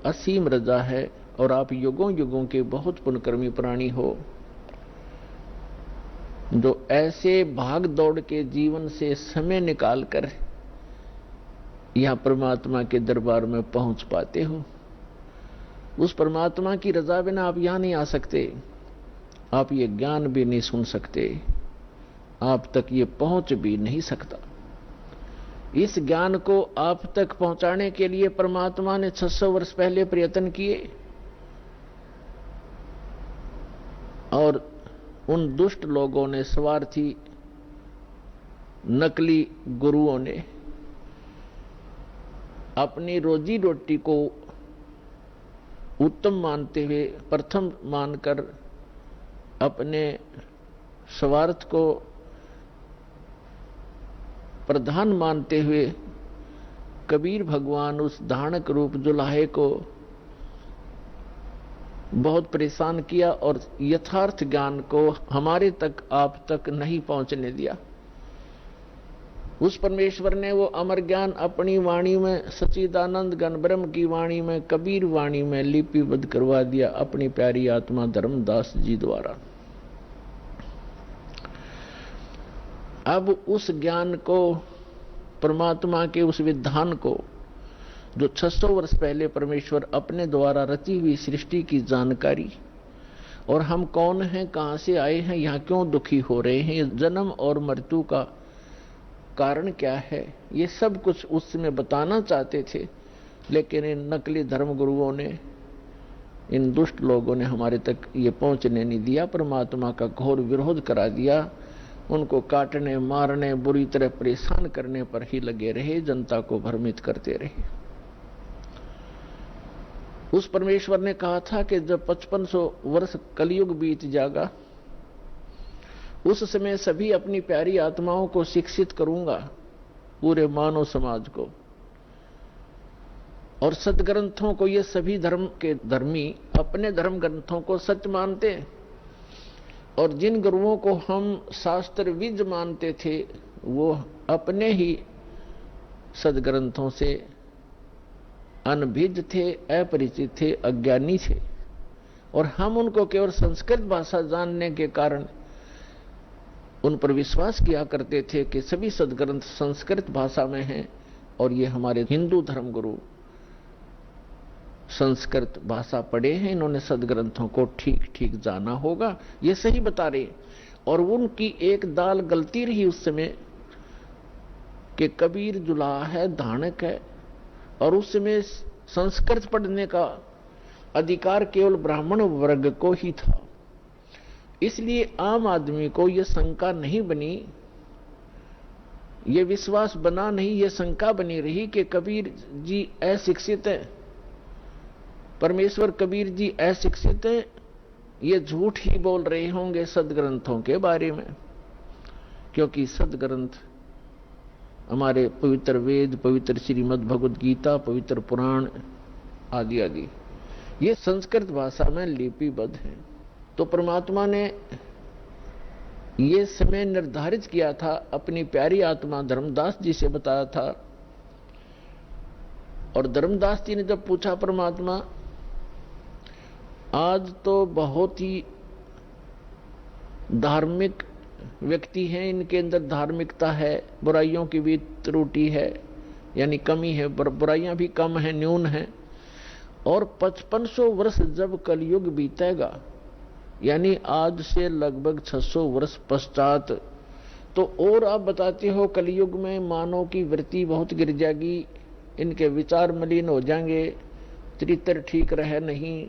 असीम रजा है और आप युगों युगों के बहुत पुण्यकर्मी प्राणी हो, जो ऐसे भाग दौड़ के जीवन से समय निकालकर यहां परमात्मा के दरबार में पहुंच पाते हो। उस परमात्मा की रजा बिना आप यहां नहीं आ सकते, आप ये ज्ञान भी नहीं सुन सकते, आप तक ये पहुंच भी नहीं सकता। इस ज्ञान को आप तक पहुंचाने के लिए परमात्मा ने 600 वर्ष पहले प्रयत्न किए और उन दुष्ट लोगों ने, स्वार्थी नकली गुरुओं ने अपनी रोजी रोटी को उत्तम मानते हुए, प्रथम मानकर अपने स्वार्थ को प्रधान मानते हुए कबीर भगवान उस धानक रूप जुलाहे को बहुत परेशान किया और यथार्थ ज्ञान को हमारे तक, आप तक नहीं पहुंचने दिया। उस परमेश्वर ने वो अमर ज्ञान अपनी वाणी में, सच्चिदानंद घन ब्रह्म की वाणी में, कबीर वाणी में लिपिबद्ध करवा दिया अपनी प्यारी आत्मा धर्मदास जी द्वारा। अब उस ज्ञान को, परमात्मा के उस विधान को, जो 600 वर्ष पहले परमेश्वर अपने द्वारा रची हुई सृष्टि की जानकारी, और हम कौन हैं, कहां से आए हैं, यहां क्यों दुखी हो रहे हैं, ये जन्म और मृत्यु का कारण क्या है, ये सब कुछ उस समय बताना चाहते थे, लेकिन इन नकली धर्म गुरुओं ने, इन दुष्ट लोगों ने हमारे तक ये पहुंचने नहीं दिया। परमात्मा का घोर विरोध करा दिया, उनको काटने, मारने, बुरी तरह परेशान करने पर ही लगे रहे, जनता को भ्रमित करते रहे। उस परमेश्वर ने कहा था कि जब 5500 वर्ष कलयुग बीत जाएगा, उस समय सभी अपनी प्यारी आत्माओं को शिक्षित करूंगा, पूरे मानव समाज को, और सदग्रंथों को। ये सभी धर्म के धर्मी अपने धर्म ग्रंथों को सत्य मानते, और जिन गुरुओं को हम शास्त्रविद मानते थे, वो अपने ही सदग्रंथों से अनभिज्ञ थे, अपरिचित थे, अज्ञानी थे, और हम उनको केवल संस्कृत भाषा जानने के कारण उन पर विश्वास किया करते थे कि सभी सदग्रंथ संस्कृत भाषा में हैं, और ये हमारे हिंदू धर्मगुरु संस्कृत भाषा पढ़े हैं, इन्होंने सदग्रंथों को ठीक ठीक जाना होगा, ये सही बता रहे। और उनकी एक दाल गलती रही उस समय कि कबीर जुलाहा है, धानक है, और उस समय संस्कृत पढ़ने का अधिकार केवल ब्राह्मण वर्ग को ही था। इसलिए आम आदमी को यह शंका नहीं बनी, ये विश्वास बना नहीं, ये शंका बनी रही कि कबीर जी अशिक्षित है, परमेश्वर कबीर जी अशिक्षित है, ये झूठ ही बोल रहे होंगे सदग्रंथों के बारे में, क्योंकि सदग्रंथ हमारे पवित्र वेद, पवित्र श्रीमद् भगवद गीता, पवित्र पुराण आदि आदि ये संस्कृत भाषा में लिपिबद्ध हैं। तो परमात्मा ने ये समय निर्धारित किया था, अपनी प्यारी आत्मा धर्मदास जी से बताया था, और धर्मदास जी ने जब पूछा, परमात्मा आज तो बहुत ही धार्मिक व्यक्ति हैं, इनके अंदर धार्मिकता है, बुराइयों की भी त्रुटि है, यानी कमी है, बुराइयां भी कम है, न्यून है, और 5500 वर्ष जब कलयुग बीतेगा, यानी आज से लगभग 600 वर्ष पश्चात, तो और आप बताते हो कलयुग में मानव की वृत्ति बहुत गिर जाएगी, इनके विचार मलिन हो जाएंगे, चरित्र ठीक रहे नहीं,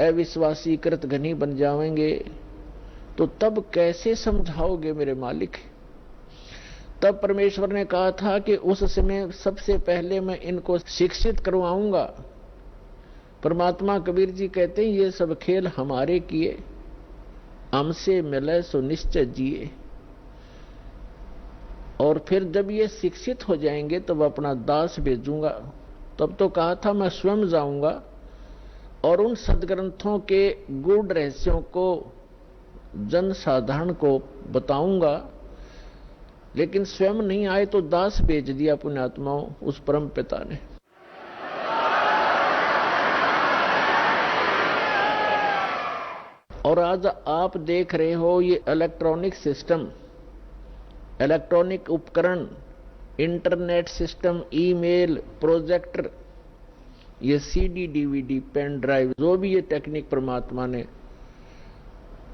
अविश्वासी कृत घनी बन जाएंगे, तो तब कैसे समझाओगे मेरे मालिक। तब परमेश्वर ने कहा था कि उस समय सबसे पहले मैं इनको शिक्षित करवाऊंगा। परमात्मा कबीर जी कहते हैं, ये सब खेल हमारे किए, हमसे मिले सो निश्चय जिए, और फिर जब ये शिक्षित हो जाएंगे तब अपना दास भेजूंगा। तब तो कहा था मैं स्वयं जाऊंगा और उन सदग्रंथों के गूढ़ रहस्यों को जन साधारण को बताऊंगा, लेकिन स्वयं नहीं आए तो दास भेज दिया पुण्यात्माओं उस परम पिता ने। और आज आप देख रहे हो ये इलेक्ट्रॉनिक सिस्टम, इलेक्ट्रॉनिक उपकरण, इंटरनेट सिस्टम, ईमेल, प्रोजेक्टर, ये सीडी, डीवीडी, पेन ड्राइव, जो भी ये टेक्निक परमात्मा ने,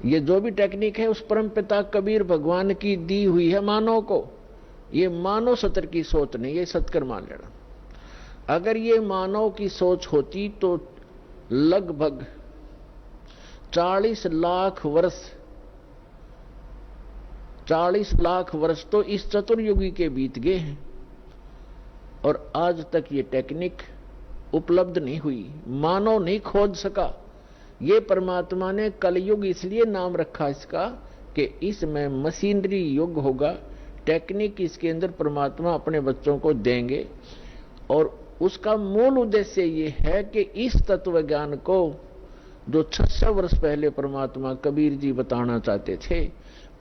ये जो भी टेक्निक है उस परम पिता कबीर भगवान की दी हुई है मानव को। ये मानव सत्र की सोच नहीं, ये सतकर मान लेना। अगर ये मानव की सोच होती तो लगभग 40 लाख वर्ष तो इस चतुर्युगी के बीत गए हैं और आज तक ये टेक्निक उपलब्ध नहीं हुई, मानव नहीं खोज सका। ये परमात्मा ने कलयुग इसलिए नाम रखा इसका कि इसमें मशीनरी युग होगा, टेक्निक इसके अंदर परमात्मा अपने बच्चों को देंगे और उसका मूल उद्देश्य ये है कि इस तत्व ज्ञान को जो 600 वर्ष पहले परमात्मा कबीर जी बताना चाहते थे,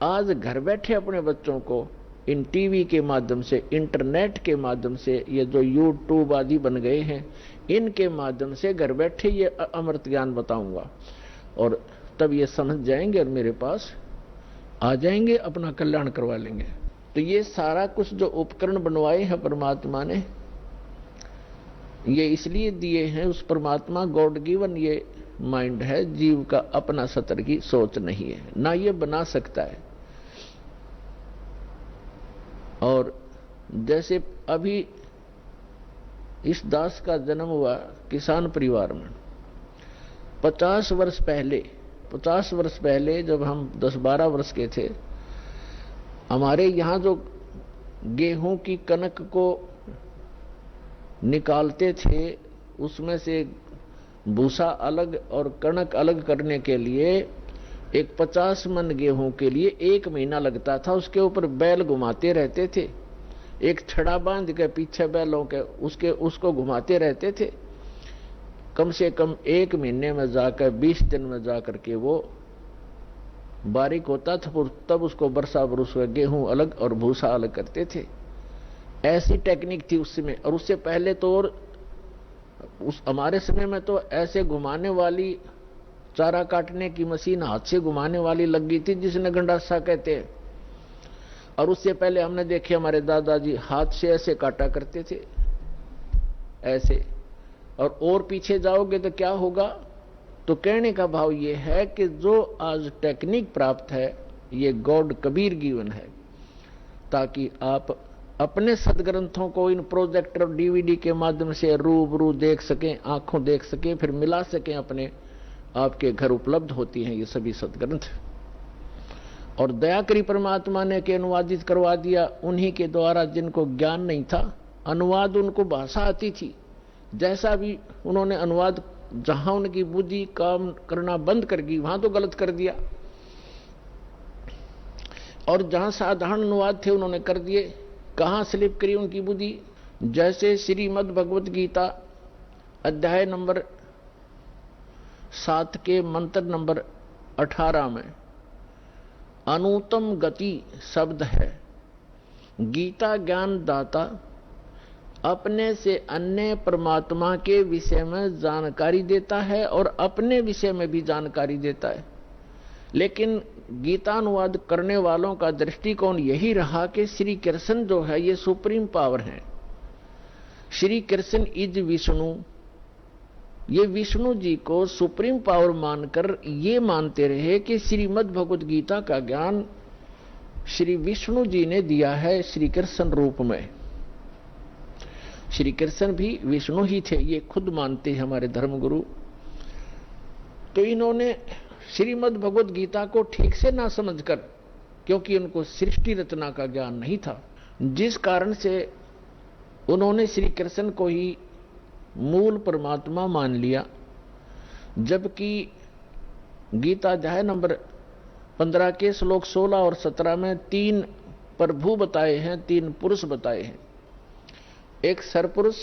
आज घर बैठे अपने बच्चों को इन टीवी के माध्यम से, इंटरनेट के माध्यम से, ये जो यूट्यूब आदि बन गए हैं, इनके माध्यम से घर बैठे ये अमृत ज्ञान बताऊंगा और तब ये समझ जाएंगे और मेरे पास आ जाएंगे, अपना कल्याण करवा लेंगे। तो ये सारा कुछ जो उपकरण बनवाए हैं परमात्मा ने, ये इसलिए दिए हैं, उस परमात्मा गॉड गिवन ये माइंड है, जीव का अपना सतर की सोच नहीं है, ना ये बना सकता है। और जैसे अभी इस दास का जन्म हुआ किसान परिवार में, 50 वर्ष पहले जब हम 10-12 वर्ष के थे, हमारे यहाँ जो गेहूं की कनक को निकालते थे उसमें से भूसा अलग और कणक अलग करने के लिए एक 50 मन गेहूं के लिए 1 महीना लगता था। उसके ऊपर बैल घुमाते रहते थे, एक छड़ा बांध के पीछे बैलों के उसको घुमाते रहते थे। कम से कम 1 महीने में जाकर 20 दिन में जाकर के वो बारीक होता था, तब उसको बरसा बरुस गेहूं अलग और भूसा अलग करते थे। ऐसी टेक्निक थी उस समय। और उससे पहले तो और उस हमारे समय में तो ऐसे घुमाने वाली चारा काटने की मशीन हाथ से घुमाने वाली लग गई थी, जिसने गंडासा कहते हैं। और उससे पहले हमने देखे हमारे दादाजी हाथ से ऐसे काटा करते थे, ऐसे। और पीछे जाओगे तो क्या होगा? तो कहने का भाव ये है कि जो आज टेक्निक प्राप्त है ये गॉड कबीर गिवन है, ताकि आप अपने सदग्रंथों को इन प्रोजेक्टर और डीवीडी के माध्यम से रूबरू देख सकें, आंखों देख सकें, फिर मिला सकें अपने। आपके घर उपलब्ध होती हैं ये सभी सदग्रंथ। और दया करी परमात्मा ने के अनुवादित करवा दिया उन्हीं के द्वारा जिनको ज्ञान नहीं था। अनुवाद उनको भाषा आती थी, जैसा भी उन्होंने अनुवाद, जहां उनकी बुद्धि काम करना बंद कर गई वहां तो गलत कर दिया, और जहां साधारण अनुवाद थे उन्होंने कर दिए। कहां स्लिप करी उनकी बुद्धि? जैसे श्रीमद् भगवत गीता अध्याय नंबर 7 के मंत्र नंबर 18 में अनुत्तम गति शब्द है। गीता ज्ञान दाता अपने से अन्य परमात्मा के विषय में जानकारी देता है और अपने विषय में भी जानकारी देता है। लेकिन गीता अनुवाद करने वालों का दृष्टिकोण यही रहा कि श्री कृष्ण जो है ये सुप्रीम पावर है। श्री कृष्ण इज विष्णु, ये विष्णु जी को सुप्रीम पावर मानकर ये मानते रहे कि श्रीमद् भगवत गीता का ज्ञान श्री विष्णु जी ने दिया है श्री कृष्ण रूप में। श्री कृष्ण भी विष्णु ही थे, ये खुद मानते हैं हमारे धर्मगुरु। तो इन्होंने श्रीमद् भगवत गीता को ठीक से ना समझकर, क्योंकि उनको सृष्टि रचना का ज्ञान नहीं था, जिस कारण से उन्होंने श्री कृष्ण को ही मूल परमात्मा मान लिया। जबकि गीता अध्याय नंबर 15 के श्लोक 16 और 17 में 3 प्रभु बताए हैं, 3 पुरुष बताए हैं। एक सरपुरुष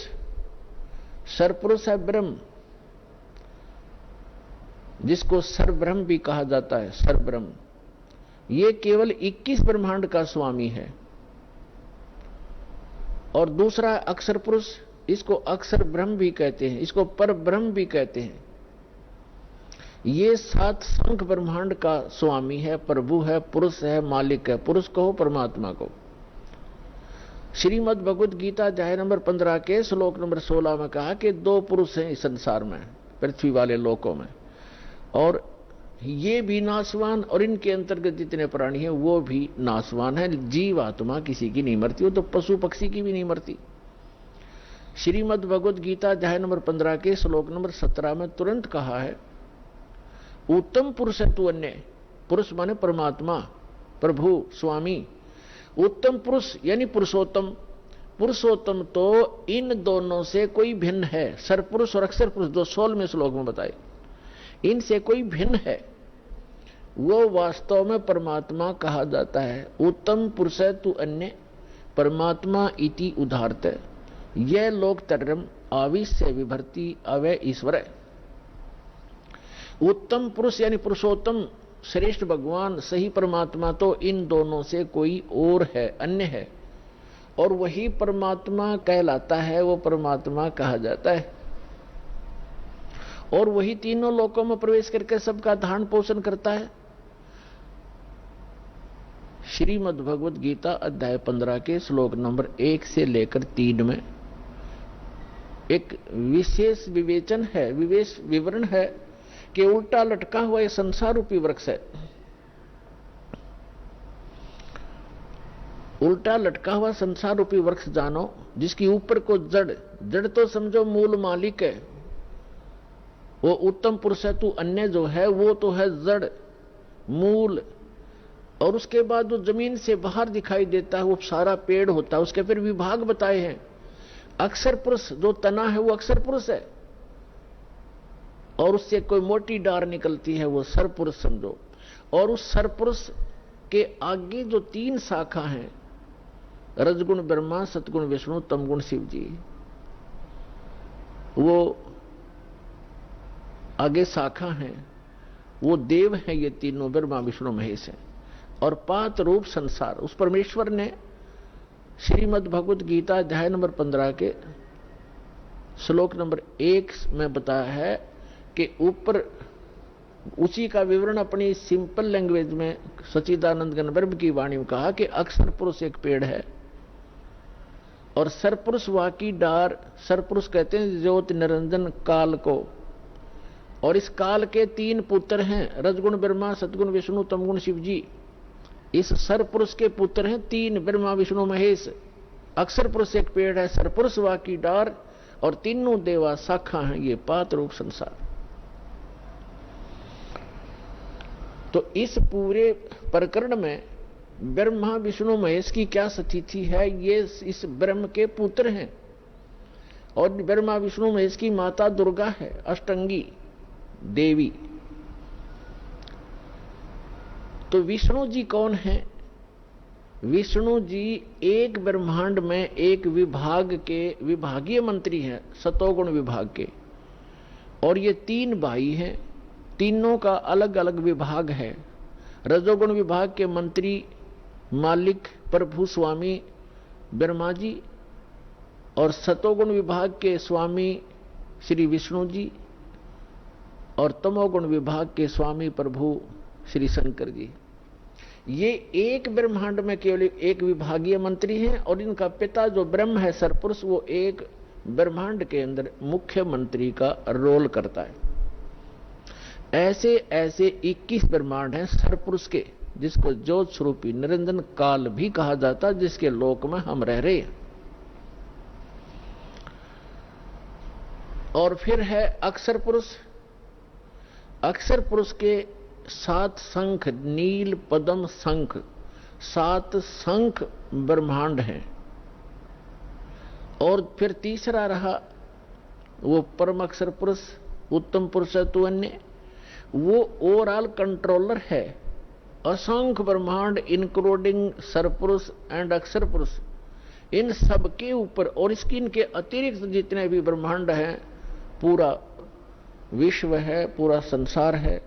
है ब्रह्म, जिसको सरब्रह्म भी कहा जाता है। सरब्रह्म ये केवल 21 ब्रह्मांड का स्वामी है। और दूसरा अक्षर पुरुष, इसको अक्षर ब्रह्म भी कहते हैं, इसको पर ब्रह्म भी कहते हैं। ये 7 संख ब्रह्मांड का स्वामी है, प्रभु है, पुरुष है, मालिक है। पुरुष कहो परमात्मा को। श्रीमद् भगवद गीता अध्याय नंबर 15 के श्लोक नंबर 16 में कहा कि 2 पुरुष हैं इस संसार में, पृथ्वी वाले लोकों में, और ये भी नाशवान और इनके अंतर्गत जितने प्राणी हैं वो भी नाशवान है। जीव आत्मा किसी की नहीं मरती, वो तो पशु पक्षी की भी नहीं मरती। श्रीमद् भगवद गीता अध्याय नंबर 15 के श्लोक नंबर 17 में तुरंत कहा है, उत्तम पुरुष है तू अन्य। पुरुष माने परमात्मा, प्रभु, स्वामी। उत्तम पुरुष यानी पुरुषोत्तम। पुरुषोत्तम तो इन दोनों से कोई भिन्न है। सरपुरुष और अक्षर पुरुष, जो 16वें श्लोक में बताए, इनसे कोई भिन्न है, वो वास्तव में परमात्मा कहा जाता है। उत्तम पुरुष है तू अन्य परमात्मा इति उदाहरत। यह लोक तरम आविश्य विभर्ति अवय ईश्वर। उत्तम पुरुष यानी पुरुषोत्तम, श्रेष्ठ भगवान, सही परमात्मा तो इन दोनों से कोई और है, अन्य है, और वही परमात्मा कहलाता है, वो परमात्मा कहा जाता है। और वही तीनों लोकों में प्रवेश करके सबका धारण पोषण करता है। श्रीमद् भगवद गीता अध्याय 15 के श्लोक नंबर 1 से लेकर 3 में एक विशेष विवेचन है, विवेश विवरण है कि उल्टा लटका हुआ यह संसार रूपी वृक्ष है। उल्टा लटका हुआ संसार रूपी वृक्ष जानो, जिसकी ऊपर को जड़ तो समझो मूल मालिक है, वो उत्तम पुरुष है तू अन्य जो है वो तो है जड़, मूल, और उसके बाद जो जमीन से बाहर दिखाई देता है वो सारा पेड़ होता है। उसके फिर विभाग बताए हैं। अक्षर पुरुष जो तना है वो अक्षर पुरुष है, और उससे कोई मोटी डार निकलती है वो सरपुरुष समझो। और उस सरपुरुष के आगे जो 3 शाखा हैं, रजगुण ब्रह्मा, सतगुण विष्णु, तमगुण शिव जी, वो आगे शाखा हैं, वो देव हैं। ये तीनों ब्रह्मा विष्णु महेश हैं। और 5 रूप संसार, उस परमेश्वर ने श्रीमद् भगवद गीता अध्याय नंबर 15 के श्लोक नंबर 1 में बताया है कि ऊपर उसी का विवरण अपनी सिंपल लैंग्वेज में सच्चिदानंद घन ब्रह्म की वाणी में कहा कि अक्षर पुरुष एक पेड़ है और सरपुरुष वाकी डार। सरपुरुष कहते हैं ज्योत निरंजन काल को, और इस काल के 3 पुत्र हैं, रजगुण ब्रह्मा, सतगुण विष्णु, तमगुण शिव जी। इस सरपुरुष के पुत्र हैं 3, ब्रह्मा विष्णु महेश। अक्षर पुरुष एक पेड़ है, सरपुरुष वाकी डार, और तीनों देवा शाखा हैं, ये 5 रूप संसार। तो इस पूरे प्रकरण में ब्रह्मा विष्णु महेश की क्या स्थिति है, ये इस ब्रह्म के पुत्र हैं, और ब्रह्मा विष्णु महेश की माता दुर्गा है, अष्टंगी देवी। तो विष्णु जी कौन है? विष्णु जी एक ब्रह्मांड में एक विभाग के विभागीय मंत्री हैं, सतोगुण विभाग के, और ये 3 भाई हैं, तीनों का अलग अलग विभाग है। रजोगुण विभाग के मंत्री मालिक प्रभु स्वामी ब्रह्मा जी, और सतोगुण विभाग के स्वामी श्री विष्णु जी, और तमोगुण विभाग के स्वामी प्रभु श्री शंकर जी। ये एक ब्रह्मांड में केवल एक विभागीय मंत्री हैं, और इनका पिता जो ब्रह्म है सरपुरुष, वो एक ब्रह्मांड के अंदर मुख्य मंत्री का रोल करता है। ऐसे ऐसे 21 ब्रह्मांड हैं सरपुरुष के, जिसको ज्योत स्वरूपी निरंजन काल भी कहा जाता है, जिसके लोक में हम रह रहे हैं। और फिर है अक्षर पुरुष। अक्षर पुरुष के 7 शंख, नील पद्म शंख, 7 शंख ब्रह्मांड हैं। और फिर तीसरा रहा वो परम अक्षर पुरुष, उत्तम पुरुष है तू अन्य, वो ओवरऑल कंट्रोलर है। असंख्य ब्रह्मांड इंक्लूडिंग सरपुरुष एंड अक्षर पुरुष, इन सब के ऊपर और इसकी इनके अतिरिक्त जितने भी ब्रह्मांड हैं, पूरा विश्व है, पूरा संसार है,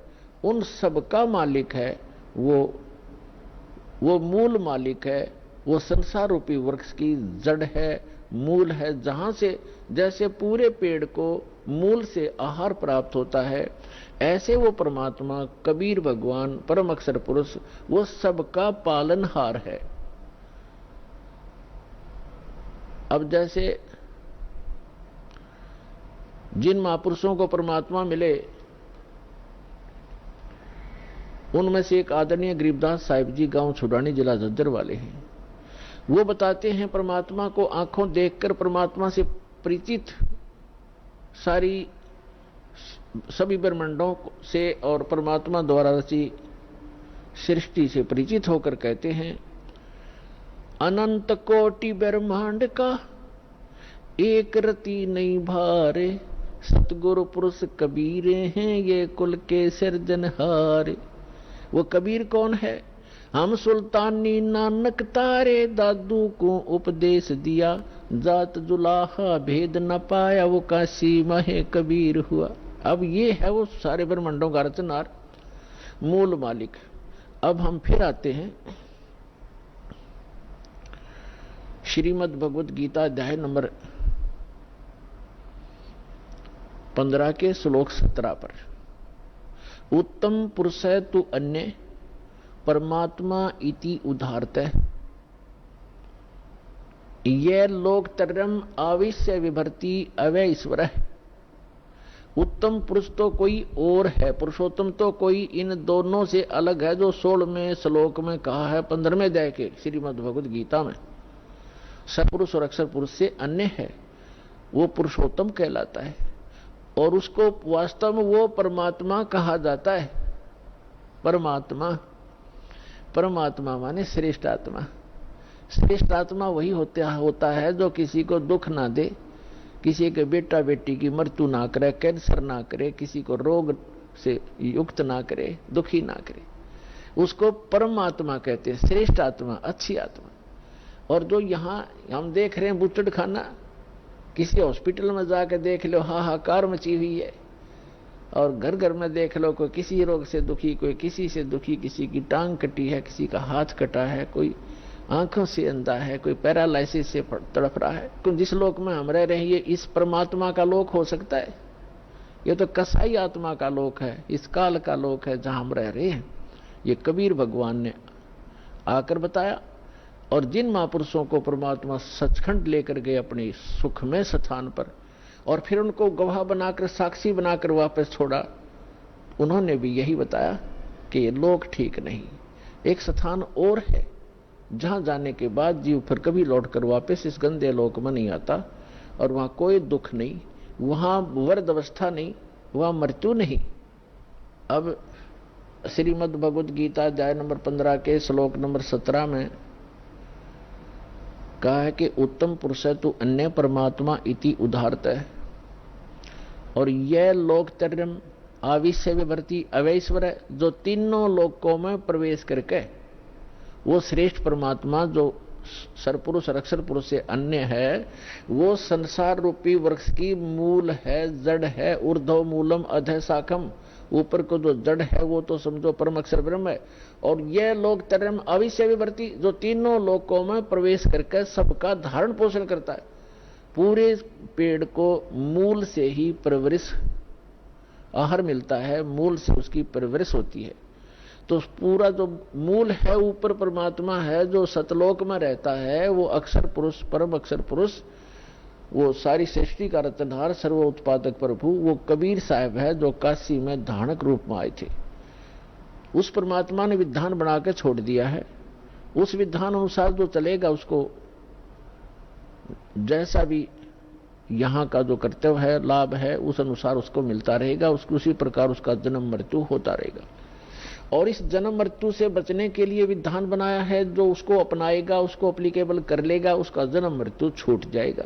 उन सब का मालिक है वो मूल मालिक है। वो संसार रूपी वृक्ष की जड़ है, मूल है, जहां से जैसे पूरे पेड़ को मूल से आहार प्राप्त होता है, ऐसे वो परमात्मा कबीर भगवान परम अक्षर पुरुष वो सबका पालनहार है। अब जैसे जिन महापुरुषों को परमात्मा मिले उनमें से एक आदरणीय गरीबदास साहिब जी, गांव छुड़ानी, जिला झज्जर वाले हैं। वो बताते हैं परमात्मा को आंखों देखकर परमात्मा से परिचित सारी सभी ब्रह्मांडों से और परमात्मा द्वारा रची सृष्टि से परिचित होकर कहते हैं, अनंत कोटि ब्रह्मांड का एक रति नहीं भारे, सतगुरु पुरुष कबीर हैं ये कुल के सिरजनहारे। वो कबीर कौन है? हम सुल्तानी नानक तारे, दादू को उपदेश दिया, जात जुलाहा भेद न पाया, वो काशी महे कबीर हुआ। अब ये है वो सारे ब्रह्मांडों का रचनार, मूल मालिक। अब हम फिर आते हैं श्रीमद् भगवद गीता अध्याय नंबर 15 के श्लोक 17 पर। उत्तम पुरुष तु अन्य परमात्मा इति उदाहरतः, ये लोक तरम आविश्य विभर्ति अवय ईश्वर है। उत्तम पुरुष तो कोई और है, पुरुषोत्तम तो कोई इन दोनों से अलग है, जो 16वें श्लोक में कहा है 15वें अध्याय के श्रीमद् भगवद गीता में। सपुरुष और अक्षर पुरुष से अन्य है, वो पुरुषोत्तम कहलाता है और उसको वास्तव में वो परमात्मा कहा जाता है। परमात्मा, परमात्मा माने श्रेष्ठ आत्मा। श्रेष्ठ आत्मा वही होता है जो किसी को दुख ना दे, किसी के बेटा बेटी की मृत्यु ना करे, कैंसर ना करे, किसी को रोग से युक्त ना करे, दुखी ना करे, उसको परमात्मा कहते हैं, श्रेष्ठ आत्मा, अच्छी आत्मा। और जो यहाँ हम देख रहे हैं बुचड़ खाना, किसी हॉस्पिटल में जाकर देख लो हाहाकार मची हुई है, और घर घर में देख लो कोई किसी रोग से दुखी, कोई किसी से दुखी, किसी की टांग कटी है, किसी का हाथ कटा है, कोई आंखों से अंधा है, कोई पैरालाइसिस से तड़प रहा है। तो जिस लोक में हम रह रहे हैं ये इस परमात्मा का लोक हो सकता है? ये तो कसाई आत्मा का लोक है, इस काल का लोक है जहां हम रह रहे हैं। ये कबीर भगवान ने आकर बताया। और जिन महापुरुषों को परमात्मा सचखंड लेकर गए अपने सुखमय स्थान पर और फिर उनको गवाह बनाकर, साक्षी बनाकर वापस छोड़ा, उन्होंने भी यही बताया कि ये लोक ठीक नहीं, एक स्थान और है जहां जाने के बाद जीव फिर कभी लौटकर वापस इस गंदे लोक में नहीं आता, और वहां कोई दुख नहीं, वहां वर्द अवस्था नहीं, वहां मृत्यु नहीं। अब श्रीमद् भगवद गीता अध्याय नंबर 15 के श्लोक नंबर 17 में कहा है कि उत्तम पुरुष तु अन्य परमात्मा इति उदाहरतः, और यह लोकतरम आविश्य विभर्ति अवैश्वर, जो तीनों लोकों में प्रवेश करके वो श्रेष्ठ परमात्मा जो सरपुरुष और अक्षर पुरुष से अन्य है, वो संसार रूपी वृक्ष की मूल है, जड़ है, ऊर्ध्व मूलम अधः शाखम, ऊपर को जो जड़ है वो तो समझो परम अक्षर ब्रह्म है। और यह लोक तरम अविश्य विभर्ति, जो तीनों लोकों में प्रवेश करके सबका धारण पोषण करता है। पूरे पेड़ को मूल से ही परवरिश, आहार मिलता है, मूल से उसकी परवरिश होती है। तो पूरा जो मूल है ऊपर परमात्मा है, जो सतलोक में रहता है, वो अक्षर पुरुष, परम अक्षर पुरुष, वो सारी सृष्टि का रचनहार, सर्व उत्पादक प्रभु, वो कबीर साहब है जो काशी में धानक रूप में आए थे। उस परमात्मा ने विधान बनाकर छोड़ दिया है, उस विधान अनुसार जो चलेगा उसको जैसा भी यहाँ का जो कर्तव्य है, लाभ है, उस अनुसार उसको मिलता रहेगा, उसको उसी प्रकार उसका जन्म मृत्यु होता रहेगा। और इस जन्म मृत्यु से बचने के लिए विधान बनाया है, जो उसको अपनाएगा, उसको अप्लीकेबल कर लेगा, उसका जन्म मृत्यु छूट जाएगा।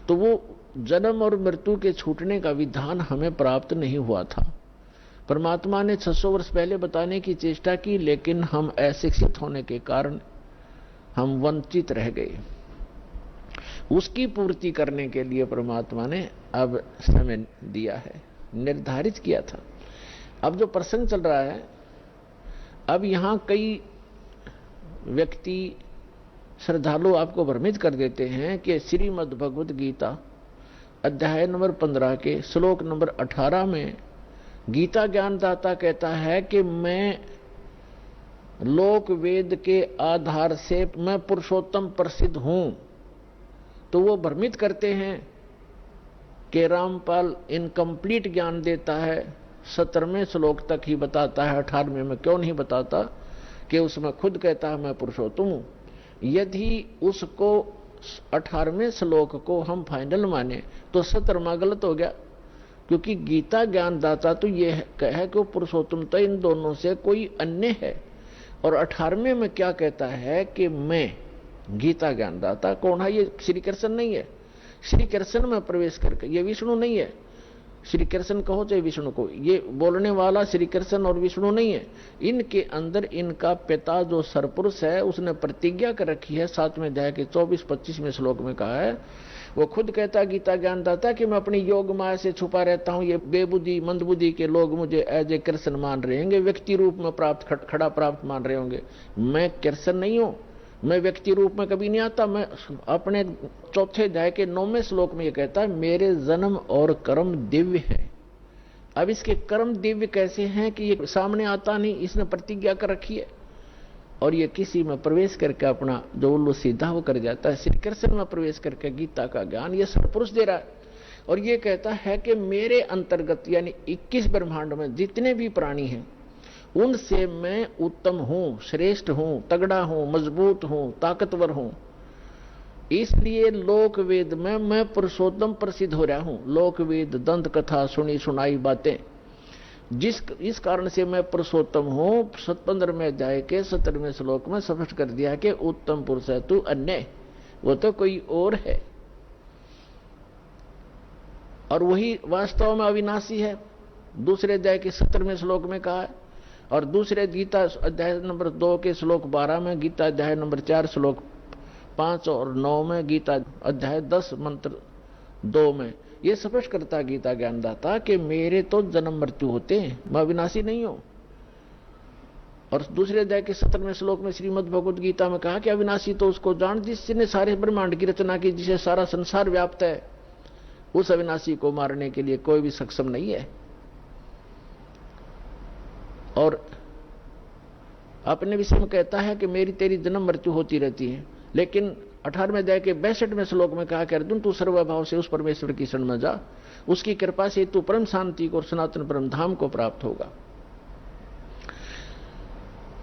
तो वो जन्म और मृत्यु के छूटने का विधान हमें प्राप्त नहीं हुआ था। परमात्मा ने 600 वर्ष पहले बताने की चेष्टा की, लेकिन हम अशिक्षित होने के कारण हम वंचित रह गए। उसकी पूर्ति करने के लिए परमात्मा ने अब समय दिया है, निर्धारित किया था। अब जो प्रसंग चल रहा है, अब यहां कई व्यक्ति श्रद्धालु आपको भ्रमित कर देते हैं कि श्रीमद् भगवद गीता अध्याय नंबर 15 के श्लोक नंबर 18 में गीता ज्ञानदाता कहता है कि मैं लोक वेद के आधार से मैं पुरुषोत्तम प्रसिद्ध हूं। तो वो भ्रमित करते हैं कि रामपाल इनकम्प्लीट ज्ञान देता है, 17वें श्लोक तक ही बताता है, 18वें में क्यों नहीं बताता कि उसमें खुद कहता है मैं पुरुषोत्तम हूं। यदि उसको 18वें श्लोक को हम फाइनल माने तो 17वां गलत हो गया, क्योंकि गीता ज्ञानदाता तो ये है कि वो पुरुषोत्तमता इन दोनों से कोई अन्य है। और 18वें में क्या कहता है कि मैं गीता ज्ञानदाता कौन है? ये श्री कृष्ण नहीं है। श्री कृष्ण में प्रवेश करके, ये विष्णु नहीं है। श्री कृष्ण कहो चाहे विष्णु को, ये बोलने वाला श्री कृष्ण और विष्णु नहीं है। इनके अंदर इनका पिता जो सरपुरुष है उसने प्रतिज्ञा कर रखी है, 7वें अध्याय के 24-25वें श्लोक में कहा है। वो खुद कहता गीता ज्ञानदाता कि मैं अपनी योग माया से छुपा रहता हूं, ये बेबुद्धि मंदबुद्धि के लोग मुझे एज ए कृष्ण मान रहे होंगे, व्यक्ति रूप में प्राप्त खड़ा प्राप्त मान रहे होंगे। मैं कृष्ण नहीं हूं, मैं व्यक्ति रूप में कभी नहीं आता। मैं अपने 4थे अध्याय के 9वें श्लोक में ये कहता है मेरे जन्म और कर्म दिव्य है। अब इसके कर्म दिव्य कैसे हैं कि ये सामने आता नहीं, इसने प्रतिज्ञा कर रखी है और ये किसी में प्रवेश करके अपना जो उल्लू सीधा वो कर जाता है। श्री कृष्ण में प्रवेश करके गीता का ज्ञान ये सरपुरुष दे रहा है और ये कहता है कि मेरे अंतर्गत यानी 21 ब्रह्मांड में जितने भी प्राणी हैं उनसे मैं उत्तम हूं, श्रेष्ठ हूं, तगड़ा हूं, मजबूत हूं, ताकतवर हूं। इसलिए लोक वेद में मैं पुरुषोत्तम प्रसिद्ध हो रहा हूं। लोक वेद दंत कथा सुनी सुनाई बातें, इस कारण से मैं पुरुषोत्तम हूं। 15वें अध्याय के 17वें श्लोक में स्पष्ट कर दिया कि उत्तम पुरुष है तू अन्य, वो तो कोई और है और वही वास्तव में अविनाशी है। दूसरे अध्याय के 17वें श्लोक में कहा है और दूसरे गीता अध्याय नंबर 2 के श्लोक 12 में, गीता अध्याय नंबर 4 श्लोक 5 और 9 में, गीता अध्याय 10 मंत्र 2 में ये स्पष्ट करता गीता ज्ञानदाता कि मेरे तो जन्म मृत्यु होते हैं, मैं अविनाशी नहीं हूं। और दूसरे अध्याय के 17वें श्लोक में श्रीमद् भगवद गीता में कहा कि अविनाशी तो उसको जान जिसने सारे ब्रह्मांड की रचना की, जिसे सारा संसार व्याप्त है। उस अविनाशी को मारने के लिए कोई भी सक्षम नहीं है। और अपने विषय में कहता है कि मेरी तेरी जन्म मृत्यु होती रहती है। लेकिन 18वें अध्याय के 62वें श्लोक में कहा कि अर्जुन तू सर्वभाव से उस परमेश्वर की शरण में जा, उसकी कृपा से तू परम शांति को और सनातन परम धाम को प्राप्त होगा।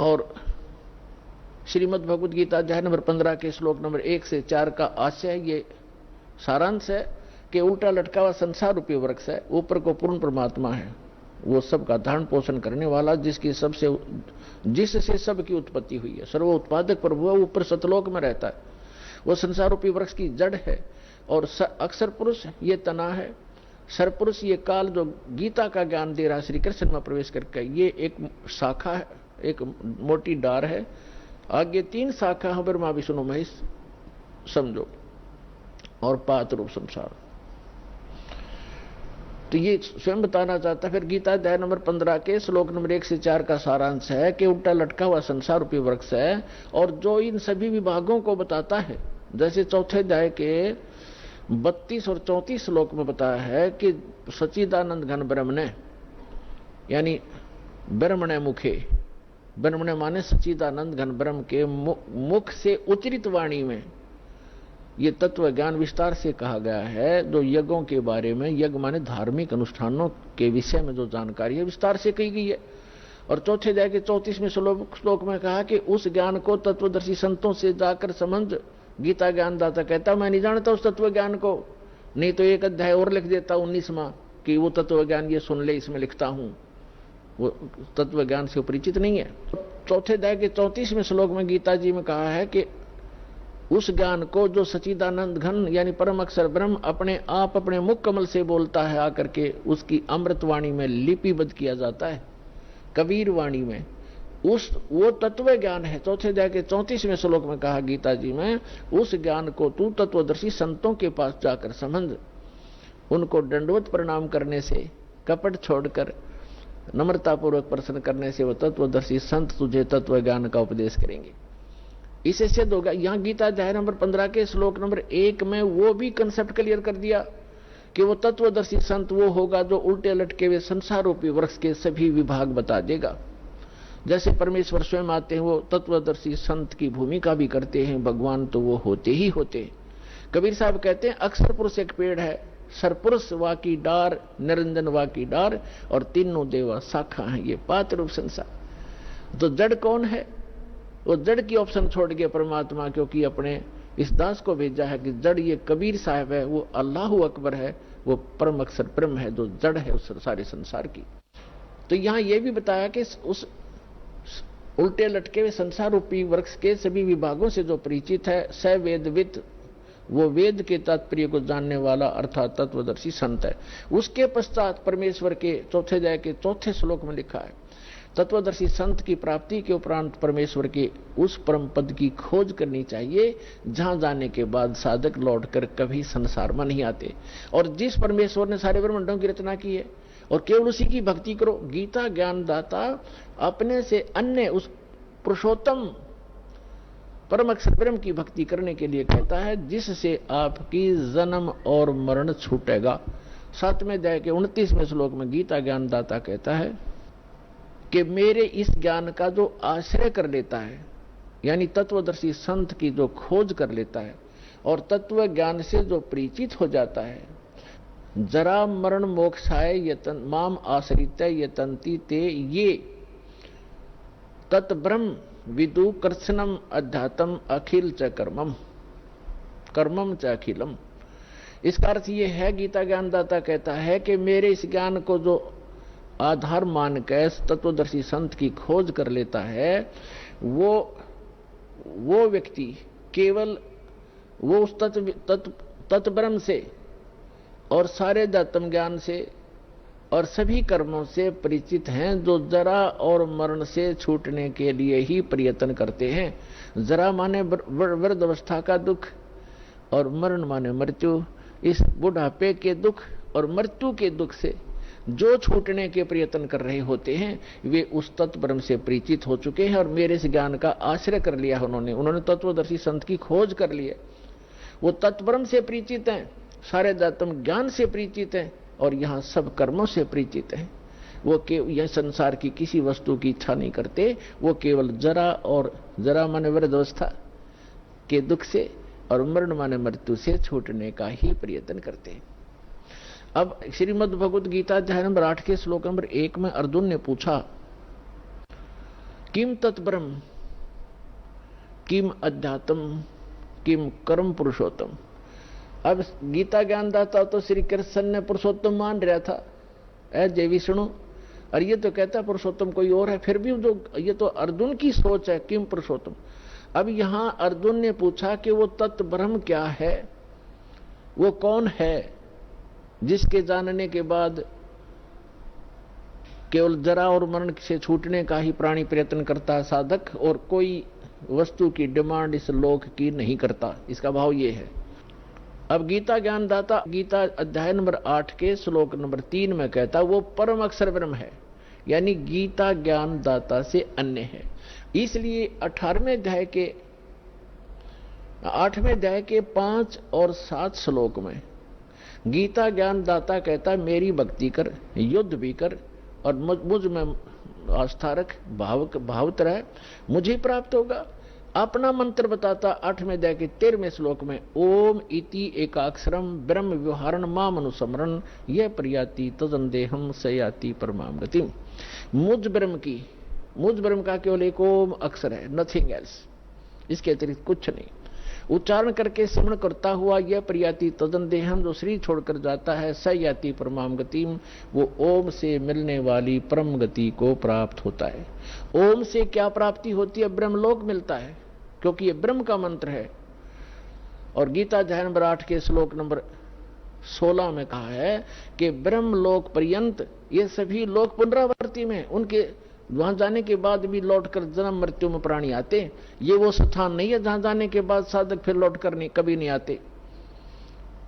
और श्रीमद् भगवद गीता अध्याय नंबर 15 के श्लोक नंबर 1 से 4 का आशय ये सारांश है कि उल्टा लटका हुआ संसार रूपी वृक्ष है, ऊपर को पूर्ण परमात्मा है, वो सबका धारण पोषण करने वाला, जिससे सबकी उत्पत्ति हुई है, सर्व उत्पादक प्रभु है, ऊपर सतलोक में रहता है। वो संसार रूपी वृक्ष की जड़ है और अक्षर पुरुष ये तना है। सरपुरुष ये काल जो गीता का ज्ञान दे रहा है श्री कृष्ण में प्रवेश करके, ये एक शाखा है, एक मोटी डार है। आगे 3 शाखा है, ब्रह्मा विष्णु महेश समझो, और पात रूप संसार। तो ये स्वयं बताना चाहता है। फिर गीता अध्याय नंबर 15 के श्लोक नंबर 1 से 4 का सारांश है कि उल्टा लटका हुआ संसार रूपी वृक्ष है और जो इन सभी विभागों को बताता है। जैसे 4थे अध्याय के 32 और 34 श्लोक में बताया है कि सच्चिदानंद घन ब्रह्मणे, यानी ब्रह्मणे मुखे, ब्रह्मणे माने सच्चिदानंद घन ब्रह्म के मुख से उच्चरित वाणी में ये तत्व ज्ञान विस्तार से कहा गया है। जो यज्ञों के बारे में, यज्ञ माने धार्मिक अनुष्ठानों के विषय में जो जानकारी है विस्तार से कही गई है। और 4थे अध्याय के 34वें श्लोक में कहा कि उस ज्ञान को तत्वदर्शी संतों से जाकर समझ। गीता ज्ञानदाता कहता मैं नहीं जानता उस तत्व ज्ञान को, नहीं तो एक अध्याय और लिख देता 19वां कि वो तत्व ज्ञान ये सुन ले, इसमें लिखता हूं। वो तत्व ज्ञान से परिचित नहीं है। 4थे अध्याय के 34वें श्लोक में गीता जी में कहा है कि उस ज्ञान को जो सच्चिदानंद घन यानी परम अक्षर ब्रह्म अपने आप अपने मुख कमल से बोलता है आकर के, उसकी अमृतवाणी में लिपिबद्ध किया जाता है, कबीर वाणी में, वो तत्व ज्ञान है। 4थे अध्याय के 34वें श्लोक में कहा गीता जी में, उस ज्ञान को तू तत्वदर्शी संतों के पास जाकर समझ। उनको दंडवत प्रणाम करने से, कपट छोड़कर नम्रतापूर्वक प्रश्न करने से वो तत्वदर्शी संत तुझे तत्व ज्ञान का उपदेश करेंगे। इसे सिद्ध होगा। यहां गीता अध्याय नंबर 15 के श्लोक नंबर 1 में वो भी कंसेप्ट क्लियर कर दिया कि वो तत्वदर्शी संत वो होगा जो उल्टे लटके हुए संसार रूपी वृक्ष के सभी विभाग बता देगा। जैसे परमेश्वर स्वयं आते हैं, वो तत्वदर्शी संत की भूमिका भी करते हैं, भगवान तो वो होते ही होते हैं। कबीर साहब कहते हैं अक्षर पुरुष एक पेड़ है, सरपुरुष वा की डार, निरंजन वा की डार, और तीनों देवा शाखा है, ये पात्र रूप संसार। तो जड़ कौन है? वो जड़ की ऑप्शन छोड़ गया परमात्मा, क्योंकि अपने इस दास को भेजा है कि जड़ ये कबीर साहब है, वो अल्लाह अकबर है, वो परम अक्षर ब्रह्म है जो जड़ है उस सारे संसार की। तो यहां यह भी बताया कि उस उल्टे लटके हुए संसार रूपी वृक्ष के सभी विभागों से जो परिचित है, स वेदविद, वो वेद के तात्पर्य को जानने वाला अर्थात तत्वदर्शी संत है। उसके पश्चात परमेश्वर के चौथे अध्याय के चौथे श्लोक में लिखा है, तत्वदर्शी संत की प्राप्ति के उपरांत परमेश्वर के उस परम पद की खोज करनी चाहिए जहां जाने के बाद साधक लौटकर कभी संसार में नहीं आते। और जिस परमेश्वर ने सारे ब्रह्मांडों की रचना की है और केवल उसी की भक्ति करो। गीता ज्ञानदाता अपने से अन्य उस पुरुषोत्तम परम अक्षर ब्रह्म की भक्ति करने के लिए कहता है, जिससे आपकी जन्म और मरण छूटेगा। 7वें अध्याय के 29वें श्लोक में गीता ज्ञानदाता कहता है कि मेरे इस ज्ञान का जो आश्रय कर लेता है, यानी तत्वदर्शी संत की जो खोज कर लेता है और तत्व ज्ञान से जो परिचित हो जाता है, जरा मरण मोक्षाय यतन माम आश्रित यतंती ते ये तत्ब्रह्म विदु कर्षणम अध्यात्म अखिल च कर्मम कर्मम च अखिलम। इसका अर्थ ये है, गीता ज्ञानदाता कहता है कि मेरे इस ज्ञान को जो आधार मान के तत्वदर्शी संत की खोज कर लेता है, वो व्यक्ति केवल वो उस तत्ब्रह्म से और सारे दातम ज्ञान से और सभी कर्मों से परिचित हैं जो जरा और मरण से छूटने के लिए ही प्रयत्न करते हैं। जरा माने वृद्ध अवस्था का दुख और मरण माने मृत्यु। इस बुढ़ापे के दुख और मृत्यु के दुख से जो छूटने के प्रयत्न कर रहे होते हैं, वे उस तत्ब्रह्म से परिचित हो चुके हैं और मेरे इस ज्ञान का आश्रय कर लिया उन्होंने तत्वदर्शी संत की खोज कर ली है। वो तत्ब्रह्म से परिचित हैं, सारे दातम ज्ञान से परिचित हैं और यहाँ सब कर्मों से परिचित हैं। वो यह संसार की किसी वस्तु की इच्छा नहीं करते, वो केवल जरा माने वृद्ध अवस्था के दुख से और मरण माने मृत्यु से छूटने का ही प्रयत्न करते हैं। अब श्रीमद् भगवद गीता अध्याय नंबर 8 के श्लोक नंबर 1 में अर्जुन ने पूछा, किम तत्ब्रह्म किम अध्यात्म किम कर्म पुरुषोत्तम। अब गीता ज्ञानदाता तो श्री कृष्ण ने पुरुषोत्तम मान रहा था, जय विष्णु, और ये तो कहता पुरुषोत्तम कोई और है। फिर भी जो ये तो अर्जुन की सोच है, किम पुरुषोत्तम। अब यहां अर्जुन ने पूछा कि वो तत्ब्रह्म क्या है, वो कौन है जिसके जानने के बाद केवल जरा और मरण से छूटने का ही प्राणी प्रयत्न करता है साधक, और कोई वस्तु की डिमांड इस लोक की नहीं करता। इसका भाव ये है। अब गीता ज्ञानदाता गीता अध्याय नंबर 8 के श्लोक नंबर 3 में कहता वो परम अक्षर ब्रह्म है, यानी गीता ज्ञानदाता से अन्य है। इसलिए 8वें अध्याय के 5 और 7 श्लोक में गीता ज्ञानदाता कहता है मेरी भक्ति कर, युद्ध भी कर और मुझ में आस्था रख, भावत रह, मुझे प्राप्त होगा। अपना मंत्र बताता 8वें अध्याय के 13वें श्लोक में, ओम इति एकाक्षरम ब्रह्म व्यवहारण माम अनुसमरण यह प्रयाति तदंदेहम सयाति परमाम गतिम। मुझ ब्रह्म का केवल एक ओम अक्षर है, नथिंग एल्स, इसके अतिरिक्त कुछ नहीं। उच्चारण करके स्मरण करता हुआ यह प्रयाति तदंदेहम, जो शरीर छोड़कर जाता है, सयाति परमाम गतिम, वो ओम से मिलने वाली परम गति को प्राप्त होता है। ओम से क्या प्राप्ति होती है? ब्रह्मलोक मिलता है, क्योंकि ये ब्रह्म का मंत्र है। और गीता अध्याय नंबर 8 के श्लोक नंबर 16 में कहा है कि ब्रह्मलोक पर्यंत ये सभी लोक पुनरावृत्ति में, उनके वहां जाने के बाद भी लौटकर जन्म मृत्यु में प्राणी आते। ये वो स्थान नहीं है जहां जाने के बाद साधक फिर लौटकर कभी नहीं आते।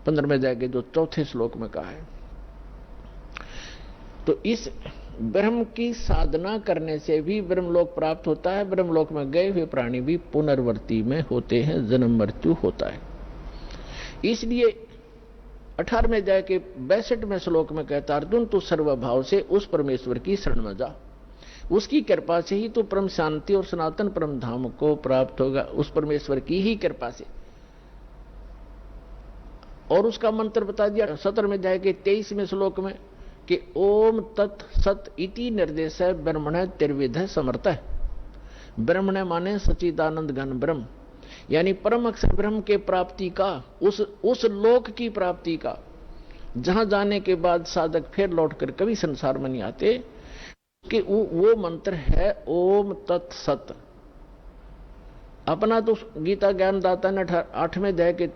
15वें अध्याय के जो 4थे श्लोक में कहा है। तो इस ब्रह्म की साधना करने से भी ब्रह्मलोक प्राप्त होता है। ब्रह्मलोक में गए हुए प्राणी भी पुनर्वर्ती में होते हैं, जन्म मृत्यु होता है। इसलिए 18वें अध्याय के 62वें श्लोक में कहता अर्जुन तू सर्वभाव से उस परमेश्वर की शरण में जा, उसकी कृपा से ही तो परम शांति और सनातन परम धाम को प्राप्त होगा, उस परमेश्वर की ही कृपा से। और उसका मंत्र बता दिया 17वें अध्याय के 23वें श्लोक में कि ओम तत् सत इति निर्देश है ब्रह्मण त्रिविध समर्थ है। ब्रह्मण माने सच्चिदानंद घन ब्रह्म, यानी परम अक्षर ब्रह्म के प्राप्ति का, उस लोक की प्राप्ति का, जहां जाने के बाद साधक फिर लौटकर कभी संसार में नहीं आते, कि वो मंत्र है ओम तत् सत। अपना तो गीता ज्ञानदाता ने 8वें अध्याय के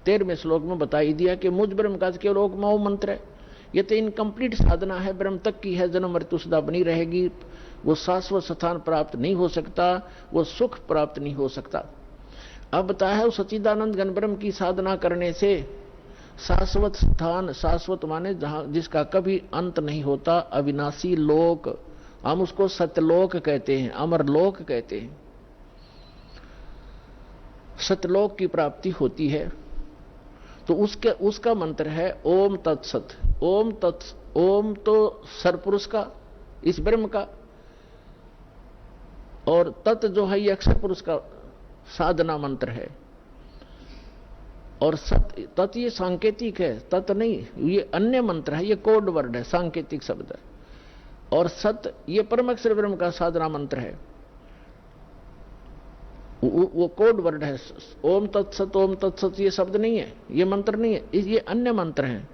13वें श्लोक में बता ही दिया कि मुझ ब्रह्म का केवल ओम मंत्र है। ये तो इनकम्प्लीट साधना है, ब्रह्म तक की है, जन्म मृत्यु सदा बनी रहेगी, वो शाश्वत स्थान प्राप्त नहीं हो सकता, वो सुख प्राप्त नहीं हो सकता। अब बताया है सच्चिदानंद घन ब्रह्म की साधना करने से शाश्वत स्थान, शाश्वत माने जहां जिसका कभी अंत नहीं होता, अविनाशी लोक, हम उसको सत्यलोक कहते हैं, अमरलोक कहते हैं, सत्यलोक की प्राप्ति होती है। तो उसका मंत्र है ओम तत्सत। ओम तो सरपुरुष का, इस ब्रह्म का, और तत् जो है ये अक्षर पुरुष का साधना मंत्र है। और सत तत् ये सांकेतिक है, तत् नहीं, ये अन्य मंत्र है, ये कोड वर्ड है, सांकेतिक शब्द है। और सत ये परम अक्षर ब्रह्म का साधना मंत्र है, वो कोड वर्ड है। ओम तत्सत ये शब्द नहीं है, ये मंत्र नहीं है, ये अन्य मंत्र हैं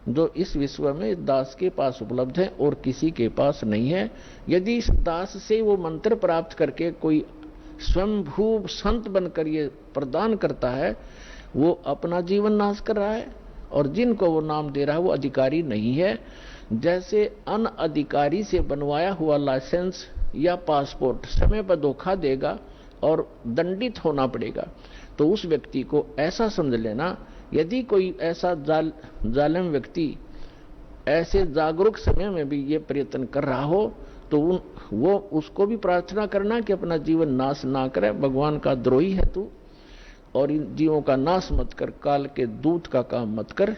जो इस विश्व में दास के पास उपलब्ध है और किसी के पास नहीं है। यदि इस दास से वो मंत्र प्राप्त करके कोई स्वयंभू संत बनकर ये प्रदान करता है, वो अपना जीवन नाश कर रहा है, और जिनको वो नाम दे रहा है वो अधिकारी नहीं है। जैसे अनअधिकारी से बनवाया हुआ लाइसेंस या पासपोर्ट समय पर धोखा देगा और दंडित होना पड़ेगा, तो उस व्यक्ति को ऐसा समझ लेना, यदि कोई ऐसा जालिम व्यक्ति ऐसे जागरूक समय में भी ये प्रयत्न कर रहा हो, तो वो उसको भी प्रार्थना करना कि अपना जीवन नाश ना करे, भगवान का द्रोही है तू, और इन जीवों का नाश मत कर, काल के दूत का काम मत कर।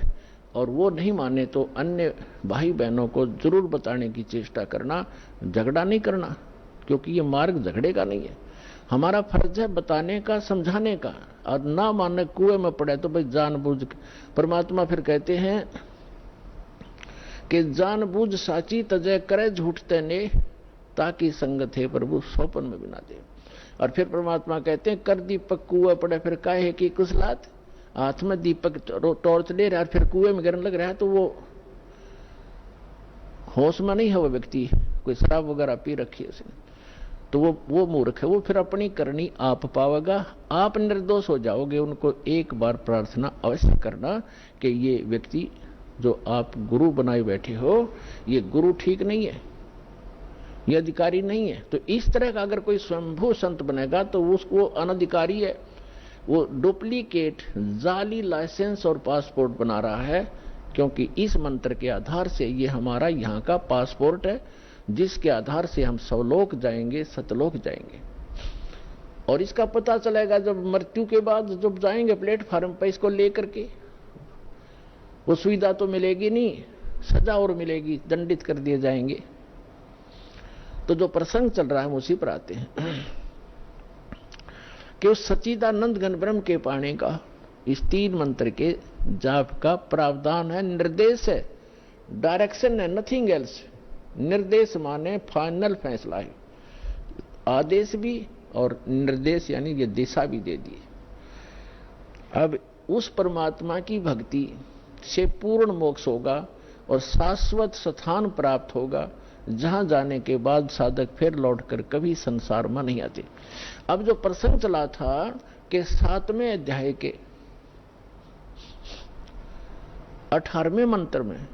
और वो नहीं माने तो अन्य भाई बहनों को जरूर बताने की चेष्टा करना, झगड़ा नहीं करना, क्योंकि ये मार्ग झगड़े का नहीं है। हमारा फर्ज है बताने का, समझाने का, और ना माने कुएं में पड़े तो भाई जानबूझ। परमात्मा फिर कहते हैं कि जानबूझ साची तजय करे झूठते ने, ताकि संगत है प्रभु सोपन में बिना दे। और फिर परमात्मा कहते हैं कर दीपक कुएं पड़े फिर काहे की कुसलात। हाथ में दीपक टॉर्च ले रहा है फिर कुएं में गिरने लग रहा है, तो वो होश में नहीं है, वो व्यक्ति कोई शराब वगैरह पी रखी है उसने, तो वो मूर्ख है, वो फिर अपनी करनी आप पावेगा, आप निर्दोष हो जाओगे। उनको एक बार प्रार्थना अवश्य करना कि ये व्यक्ति जो आप गुरु बनाए बैठे हो, ये गुरु ठीक नहीं है, ये अधिकारी नहीं है। तो इस तरह का अगर कोई स्वयंभू संत बनेगा तो उसको अनधिकारी है, वो डुप्लीकेट जाली लाइसेंस और पासपोर्ट बना रहा है, क्योंकि इस मंत्र के आधार से ये हमारा यहाँ का पासपोर्ट है, जिसके आधार से हम सवलोक जाएंगे, सतलोक जाएंगे। और इसका पता चलेगा जब मृत्यु के बाद जब जाएंगे प्लेटफार्म पर इसको लेकर के, वो सुविधा तो मिलेगी नहीं, सजा और मिलेगी, दंडित कर दिए जाएंगे। तो जो प्रसंग चल रहा है हम उसी पर आते हैं कि उस सच्चिदानंद घन ब्रह्म के पाने का इस 3 मंत्र के जाप का प्रावधान है, निर्देश है, डायरेक्शन है, नथिंग एल्स। निर्देश माने फाइनल फैसला है, आदेश भी और निर्देश यानी ये दिशा भी दे दी। अब उस परमात्मा की भक्ति से पूर्ण मोक्ष होगा और शाश्वत स्थान प्राप्त होगा, जहां जाने के बाद साधक फिर लौटकर कभी संसार में नहीं आते। अब जो प्रसंग चला था कि 7वें अध्याय के 18वें मंत्र में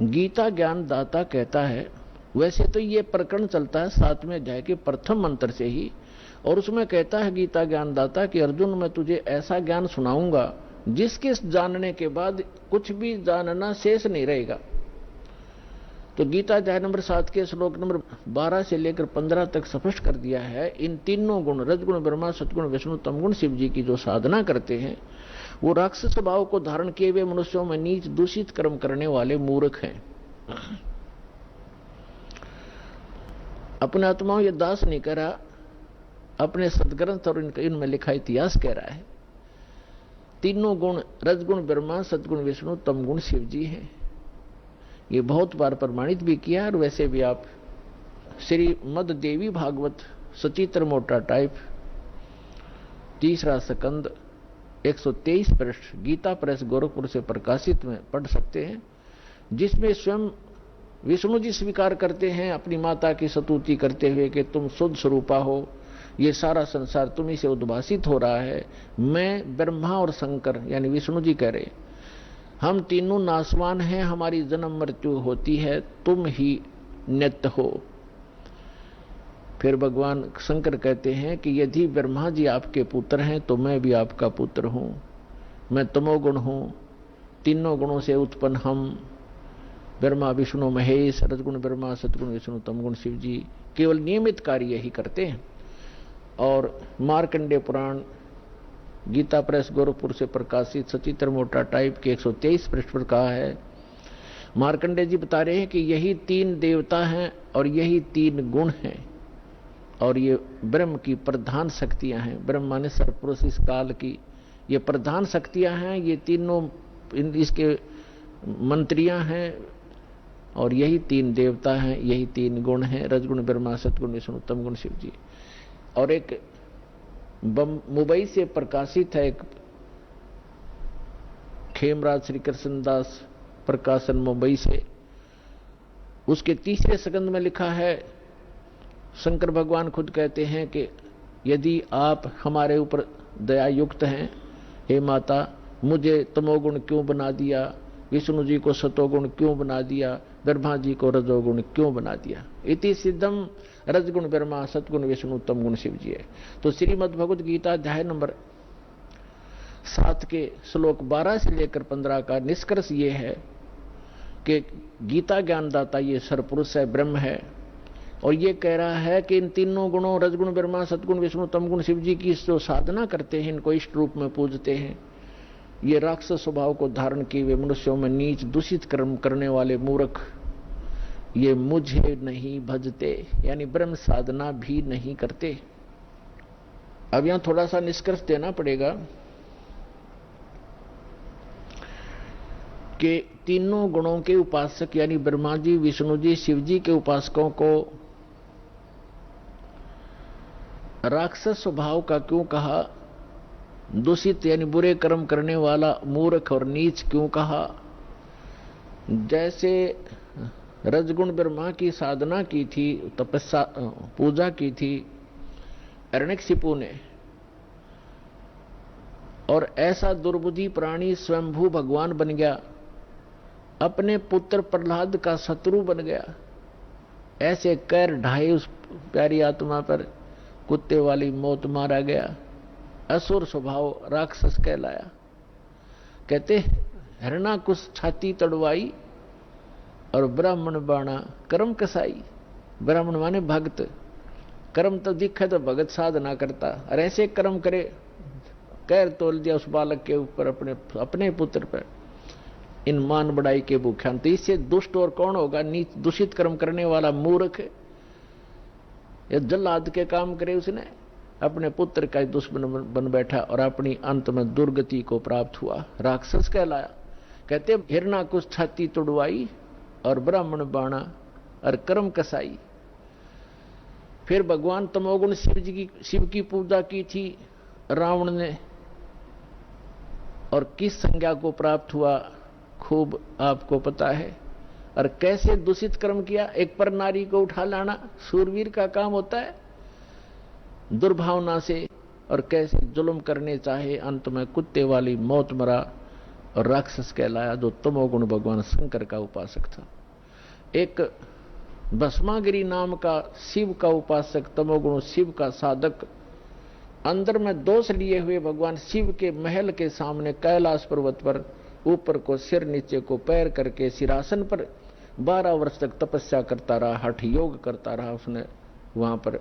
गीता ज्ञान दाता कहता है, वैसे तो ये प्रकरण चलता है 7वें अध्याय के प्रथम मंत्र से ही, और उसमें कहता है गीता ज्ञान दाता कि अर्जुन मैं तुझे ऐसा ज्ञान सुनाऊंगा जिसके जानने के बाद कुछ भी जानना शेष नहीं रहेगा। तो गीता अध्याय नंबर 7 के श्लोक नंबर 12 से लेकर 15 तक स्पष्ट कर दिया है, इन तीनों गुण रजगुण ब्रह्मा, सतगुण विष्णु, तमगुण शिव जी की जो साधना करते हैं वो राक्षस स्वभाव को धारण किए हुए मनुष्यों में नीच दूषित कर्म करने वाले मूर्ख हैं। अपने आत्माओं ये दास नहीं कह रहा, अपने सदग्रंथ और इनमें लिखा इतिहास कह रहा है। तीनों गुण रजगुण ब्रह्मा, सदगुण विष्णु, तमगुण शिव जी हैं। ये बहुत बार प्रमाणित भी किया है। और वैसे भी आप श्रीमद देवी भागवत सचित्र मोटा टाइप 3रा स्कंद 123 पृष्ठ गीता प्रेस गोरखपुर से प्रकाशित में पढ़ सकते हैं, जिसमें स्वयं विष्णु जी स्वीकार करते हैं अपनी माता की स्तुति करते हुए कि तुम शुद्ध स्वरूपा हो, ये सारा संसार तुम्ही से उद्भासित हो रहा है। मैं ब्रह्मा और शंकर यानी विष्णु जी कह रहे हम तीनों नाशवान हैं, हमारी जन्म मृत्यु होती है, तुम ही नित्य हो। फिर भगवान शंकर कहते हैं कि यदि ब्रह्मा जी आपके पुत्र हैं तो मैं भी आपका पुत्र हूं, मैं तमोगुण हूं, तीनों गुणों से उत्पन्न हम ब्रह्मा विष्णु महेश, रजगुण ब्रह्मा, सतगुण विष्णु, तमगुण शिव जी केवल नियमित कार्य ही करते हैं। और मार्कंडेय पुराण गीता प्रेस गोरखपुर से प्रकाशित सचित्र मोटा टाइप के 123 पृष्ठ पर कहा है, मार्कंडेय जी बता रहे हैं कि यही 3 देवता हैं और यही 3 गुण हैं और ये ब्रह्म की प्रधान शक्तियां हैं। ब्रह्म माने सर्वपुरुष इस काल की, ये प्रधान शक्तियां हैं, ये तीनों इसके मंत्रियां हैं और यही 3 देवता हैं, यही 3 गुण हैं, रजगुण ब्रह्मा, सतगुण विष्णु, तमगुण शिव जी। और एक मुंबई से प्रकाशित है एक खेमराज श्री कृष्णदास प्रकाशन मुंबई से, उसके 3रे स्कंद में लिखा है, शंकर भगवान खुद कहते हैं कि यदि आप हमारे ऊपर दया युक्त हैं, हे माता मुझे तमोगुण क्यों बना दिया, विष्णु जी को सतोगुण क्यों बना दिया, ब्रह्मा जी को रजोगुण क्यों बना दिया। इति सिद्धम रजगुण ब्रह्मा, सतगुण विष्णु, तमगुण शिव जी है। तो श्रीमद् भगवद गीता अध्याय नंबर 7 के श्लोक 12 से लेकर 15 का निष्कर्ष ये है कि गीता ज्ञानदाता ये सर्वपुरुष है, ब्रह्म है, और ये कह रहा है कि इन तीनों गुणों रजगुण ब्रह्मा, सतगुण विष्णु, तमगुण शिव जी की जो साधना करते हैं, इनको इष्ट रूप में पूजते हैं, ये राक्षस स्वभाव को धारण किए हुए मनुष्यों में नीच दूषित कर्म करने वाले मूर्ख ये मुझे नहीं भजते, यानी ब्रह्म साधना भी नहीं करते। अब यहां थोड़ा सा निष्कर्ष देना पड़ेगा कि तीनों गुणों के उपासक यानी ब्रह्मा जी, विष्णु जी, शिव जी के उपासकों को राक्षस स्वभाव का क्यों कहा, दूषित यानी बुरे कर्म करने वाला मूर्ख और नीच क्यों कहा। जैसे रजगुण ब्रह्मा की साधना की थी, तपस्या पूजा की थी हिरण्यकशिपु ने, और ऐसा दुर्बुद्धि प्राणी स्वयंभू भगवान बन गया, अपने पुत्र प्रहलाद का शत्रु बन गया, ऐसे कैर ढाए उस प्यारी आत्मा पर, कुत्ते वाली मौत मारा गया, असुर स्वभाव राक्षस कहलाया। कहते हिरणाकुश छाती तड़वाई और ब्राह्मण बाणा कर्म कसाई। ब्राह्मण माने भक्त, कर्म तो दिखे तो भगत साधना करता, और ऐसे कर्म करे, कैर तोल दिया उस बालक के ऊपर, अपने पुत्र पर, इन मान बढ़ाई के भूख्यान। तो इससे दुष्ट और कौन होगा, नीच दूषित कर्म करने वाला मूर्ख। या जल्लाद के काम करे उसने, अपने पुत्र का दुश्मन बन बैठा और अपनी अंत में दुर्गति को प्राप्त हुआ, राक्षस कहलाया। कहते हिरणाकुश छाती तुड़वाई और ब्राह्मण बाणा और कर्म कसाई। फिर भगवान तमोगुण शिव की पूजा की थी रावण ने, और किस संज्ञा को प्राप्त हुआ खूब आपको पता है। और कैसे दूषित कर्म किया, एक पर नारी को उठा लाना सूरवीर का काम होता है दुर्भावना से, और कैसे जुल्म करने चाहे, अंत में कुत्ते वाली मौत मरा और राक्षस कहलाया, जो तमोगुण भगवान शंकर का उपासक था। एक भस्मागिरी नाम का शिव का उपासक, तमोगुण शिव का साधक, अंदर में दोष लिए हुए भगवान शिव के महल के सामने कैलाश पर्वत पर ऊपर को सिर नीचे को पैर करके सिरासन पर 12 वर्ष तक तपस्या करता रहा, हठ योग करता रहा। उसने वहां पर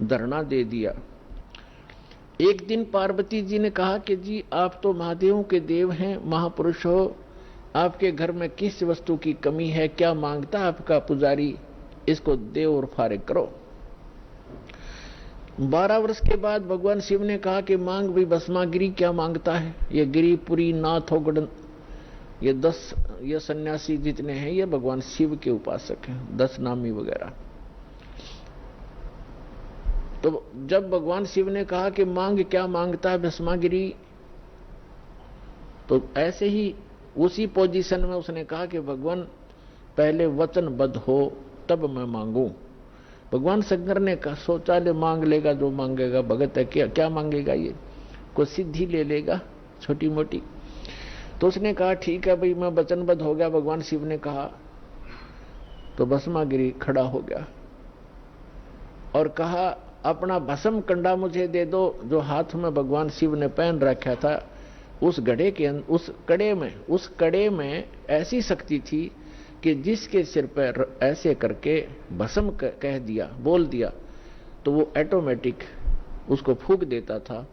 धरना दे दिया। एक दिन पार्वती जी ने कहा कि जी आप तो महादेव के देव हैं, महापुरुष हो, आपके घर में किस वस्तु की कमी है, क्या मांगता है आपका पुजारी, इसको देव और फारिग करो। 12 वर्ष के बाद भगवान शिव ने कहा कि मांग भी भस्मागिरी, क्या मांगता है। ये गिरिपुरी, नाथ होगड़न, ये 10 ये सन्यासी जितने हैं ये भगवान शिव के उपासक हैं, 10 नामी वगैरह। तो जब भगवान शिव ने कहा कि मांग, क्या मांगता है भस्मागिरी, तो ऐसे ही उसी पोजीशन में उसने कहा कि भगवान पहले वचनबद्ध हो तब मैं मांगू। भगवान शंकर ने कहा, सोचा ले मांग लेगा जो मांगेगा, भगत है क्या मांगेगा, ये कोई सिद्धि ले लेगा छोटी मोटी। तो उसने कहा ठीक है भाई, मैं वचनबद्ध हो गया। भगवान शिव ने कहा तो भस्मागिरी खड़ा हो गया और कहा अपना भस्म कंडा मुझे दे दो, जो हाथ में भगवान शिव ने पहन रखा था। उस घड़े के उस कड़े में ऐसी शक्ति थी कि जिसके सिर पर ऐसे करके भस्म कह दिया, बोल दिया, तो वो ऑटोमेटिक उसको फूंक देता था।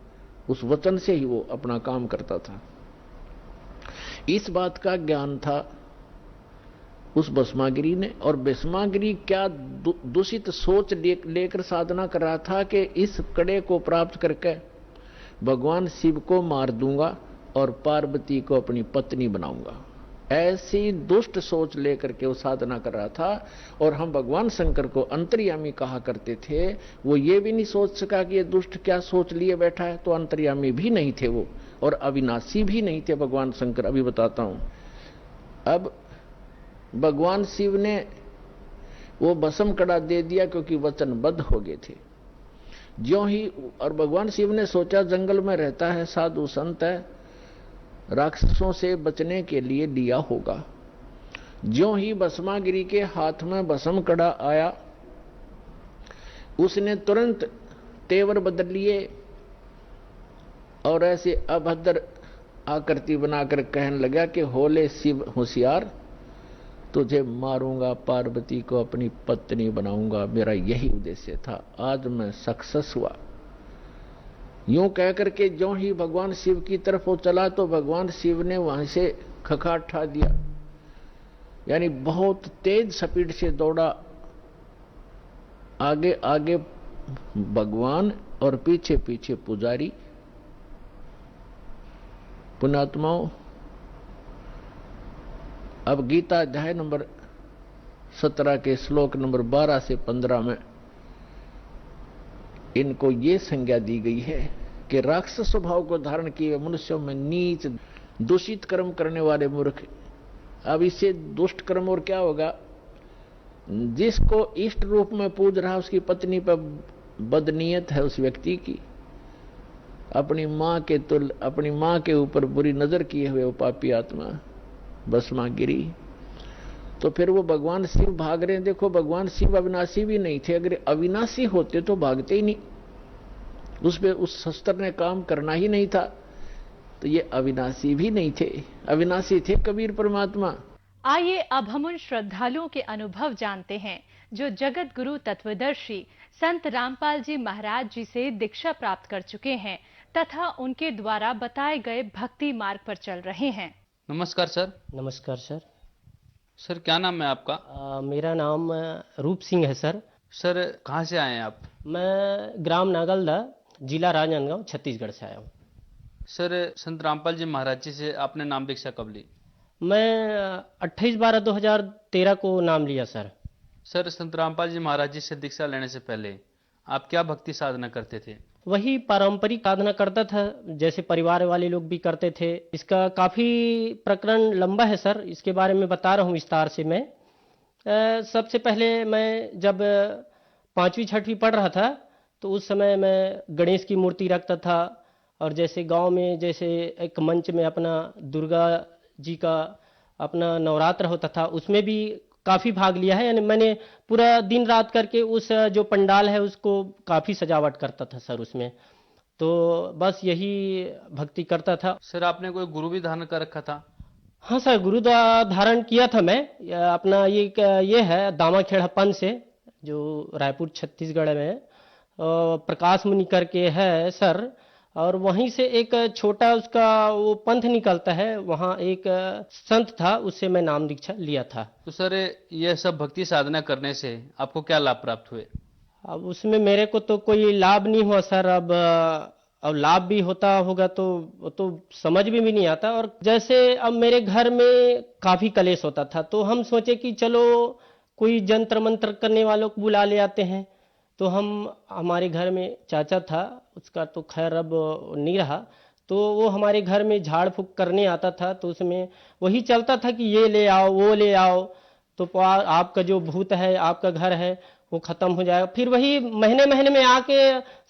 उस वचन से ही वो अपना काम करता था। इस बात का ज्ञान था उस भस्मागिरी ने। और भस्मागिरी क्या दूषित सोच लेकर साधना कर रहा था कि इस कड़े को प्राप्त करके भगवान शिव को मार दूंगा और पार्वती को अपनी पत्नी बनाऊंगा। ऐसी दुष्ट सोच लेकर के वो साधना कर रहा था। और हम भगवान शंकर को अंतर्यामी कहा करते थे। वो ये भी नहीं सोच सका कि ये दुष्ट क्या सोच लिए बैठा है, तो अंतर्यामी भी नहीं थे वो, और अविनाशी भी नहीं थे भगवान शंकर। अभी बताता हूं। अब भगवान शिव ने वो भस्म कड़ा दे दिया क्योंकि वचनबद्ध हो गए थे। ज्यों ही, और भगवान शिव ने सोचा जंगल में रहता है, साधु संत है, राक्षसों से बचने के लिए लिया होगा। ज्यों ही भस्मागिरी के हाथ में भस्म कड़ा आया, उसने तुरंत तेवर बदल लिए और ऐसे अभद्र आकृति बनाकर कहने लगा कि होले शिव होशियार, तुझे मारूंगा, पार्वती को अपनी पत्नी बनाऊंगा, मेरा यही उद्देश्य था, आज मैं सक्सेस हुआ। यूं कहकर के ज्यों ही भगवान शिव की तरफ वो चला तो भगवान शिव ने वहां से खखाट ठा दिया, यानी बहुत तेज स्पीड से दौड़ा। आगे आगे भगवान और पीछे पीछे पुजारी। पुण्यात्माओं, अब गीता अध्याय नंबर 17 के श्लोक नंबर 12 से 15 में इनको ये संज्ञा दी गई है कि राक्षस स्वभाव को धारण किए मनुष्यों में नीच दूषित कर्म करने वाले मूर्ख। अब इससे दुष्ट कर्म और क्या होगा, जिसको इष्ट रूप में पूज रहा उसकी पत्नी पर बदनीयत है उस व्यक्ति की, अपनी मां के ऊपर बुरी नजर किए हुए वो पापी आत्मा भस्मागिरी। तो फिर वो भगवान शिव भाग रहे हैं। देखो भगवान शिव अविनाशी भी नहीं थे, अगर अविनाशी होते तो भागते ही नहीं, उस शस्त्र ने काम करना ही नहीं था। तो ये अविनाशी भी नहीं थे, अविनाशी थे कबीर परमात्मा। आइए अब हम उन श्रद्धालुओं के अनुभव जानते हैं जो जगत गुरु तत्वदर्शी संत रामपाल जी महाराज जी से दीक्षा प्राप्त कर चुके हैं तथा उनके द्वारा बताए गए भक्ति मार्ग पर चल रहे हैं। नमस्कार सर। नमस्कार सर। सर क्या नाम है आपका? मेरा नाम रूप सिंह है सर। सर कहाँ से आए हैं आप? मैं ग्राम नागलदा, जिला राजनांदगांव, छत्तीसगढ़ से आया हूँ। सर संत रामपाल जी महाराज जी से आपने नाम दीक्षा कब ली? मैं 28/12/2013 को नाम लिया सर। सर संत रामपाल जी महाराज जी से दीक्षा लेने से पहले आप क्या भक्ति साधना करते थे? वही पारंपरिक साधना करता था जैसे परिवार वाले लोग भी करते थे। इसका काफ़ी प्रकरण लंबा है सर, इसके बारे में बता रहा हूँ विस्तार से मैं। सबसे पहले मैं जब 5वीं-6वीं पढ़ रहा था तो उस समय मैं गणेश की मूर्ति रखता था, और जैसे गांव में जैसे एक मंच में अपना दुर्गा जी का अपना नवरात्र होता था उसमें भी काफ़ी भाग लिया है। यानी मैंने पूरा दिन रात करके उस जो पंडाल है उसको काफ़ी सजावट करता था सर उसमें। तो बस यही भक्ति करता था। सर आपने कोई गुरु भी धारण कर रखा था? हाँ सर, गुरु धारण किया था मैं। अपना ये है दामाखेड़ापन से, जो रायपुर छत्तीसगढ़ में प्रकाश मुनि करके है सर। और वहीं से एक छोटा उसका वो पंथ निकलता है, वहाँ एक संत था, उससे मैं नाम दीक्षा लिया था। तो सर यह सब भक्ति साधना करने से आपको क्या लाभ प्राप्त हुए? अब उसमें मेरे को तो कोई लाभ नहीं हुआ सर। अब लाभ भी होता होगा तो समझ में भी नहीं आता। और जैसे अब मेरे घर में काफी कलेश होता था, तो हम सोचे कि चलो कोई जंत्र मंत्र करने वालों को बुला ले आते हैं। तो हमारे घर में चाचा था, उसका तो खैर अब नहीं रहा, तो वो हमारे घर में झाड़ फूक करने आता था। तो उसमें वही चलता था कि ये ले आओ वो ले आओ, तो आपका जो भूत है, आपका घर है वो खत्म हो जाएगा। फिर वही महीने महीने में आके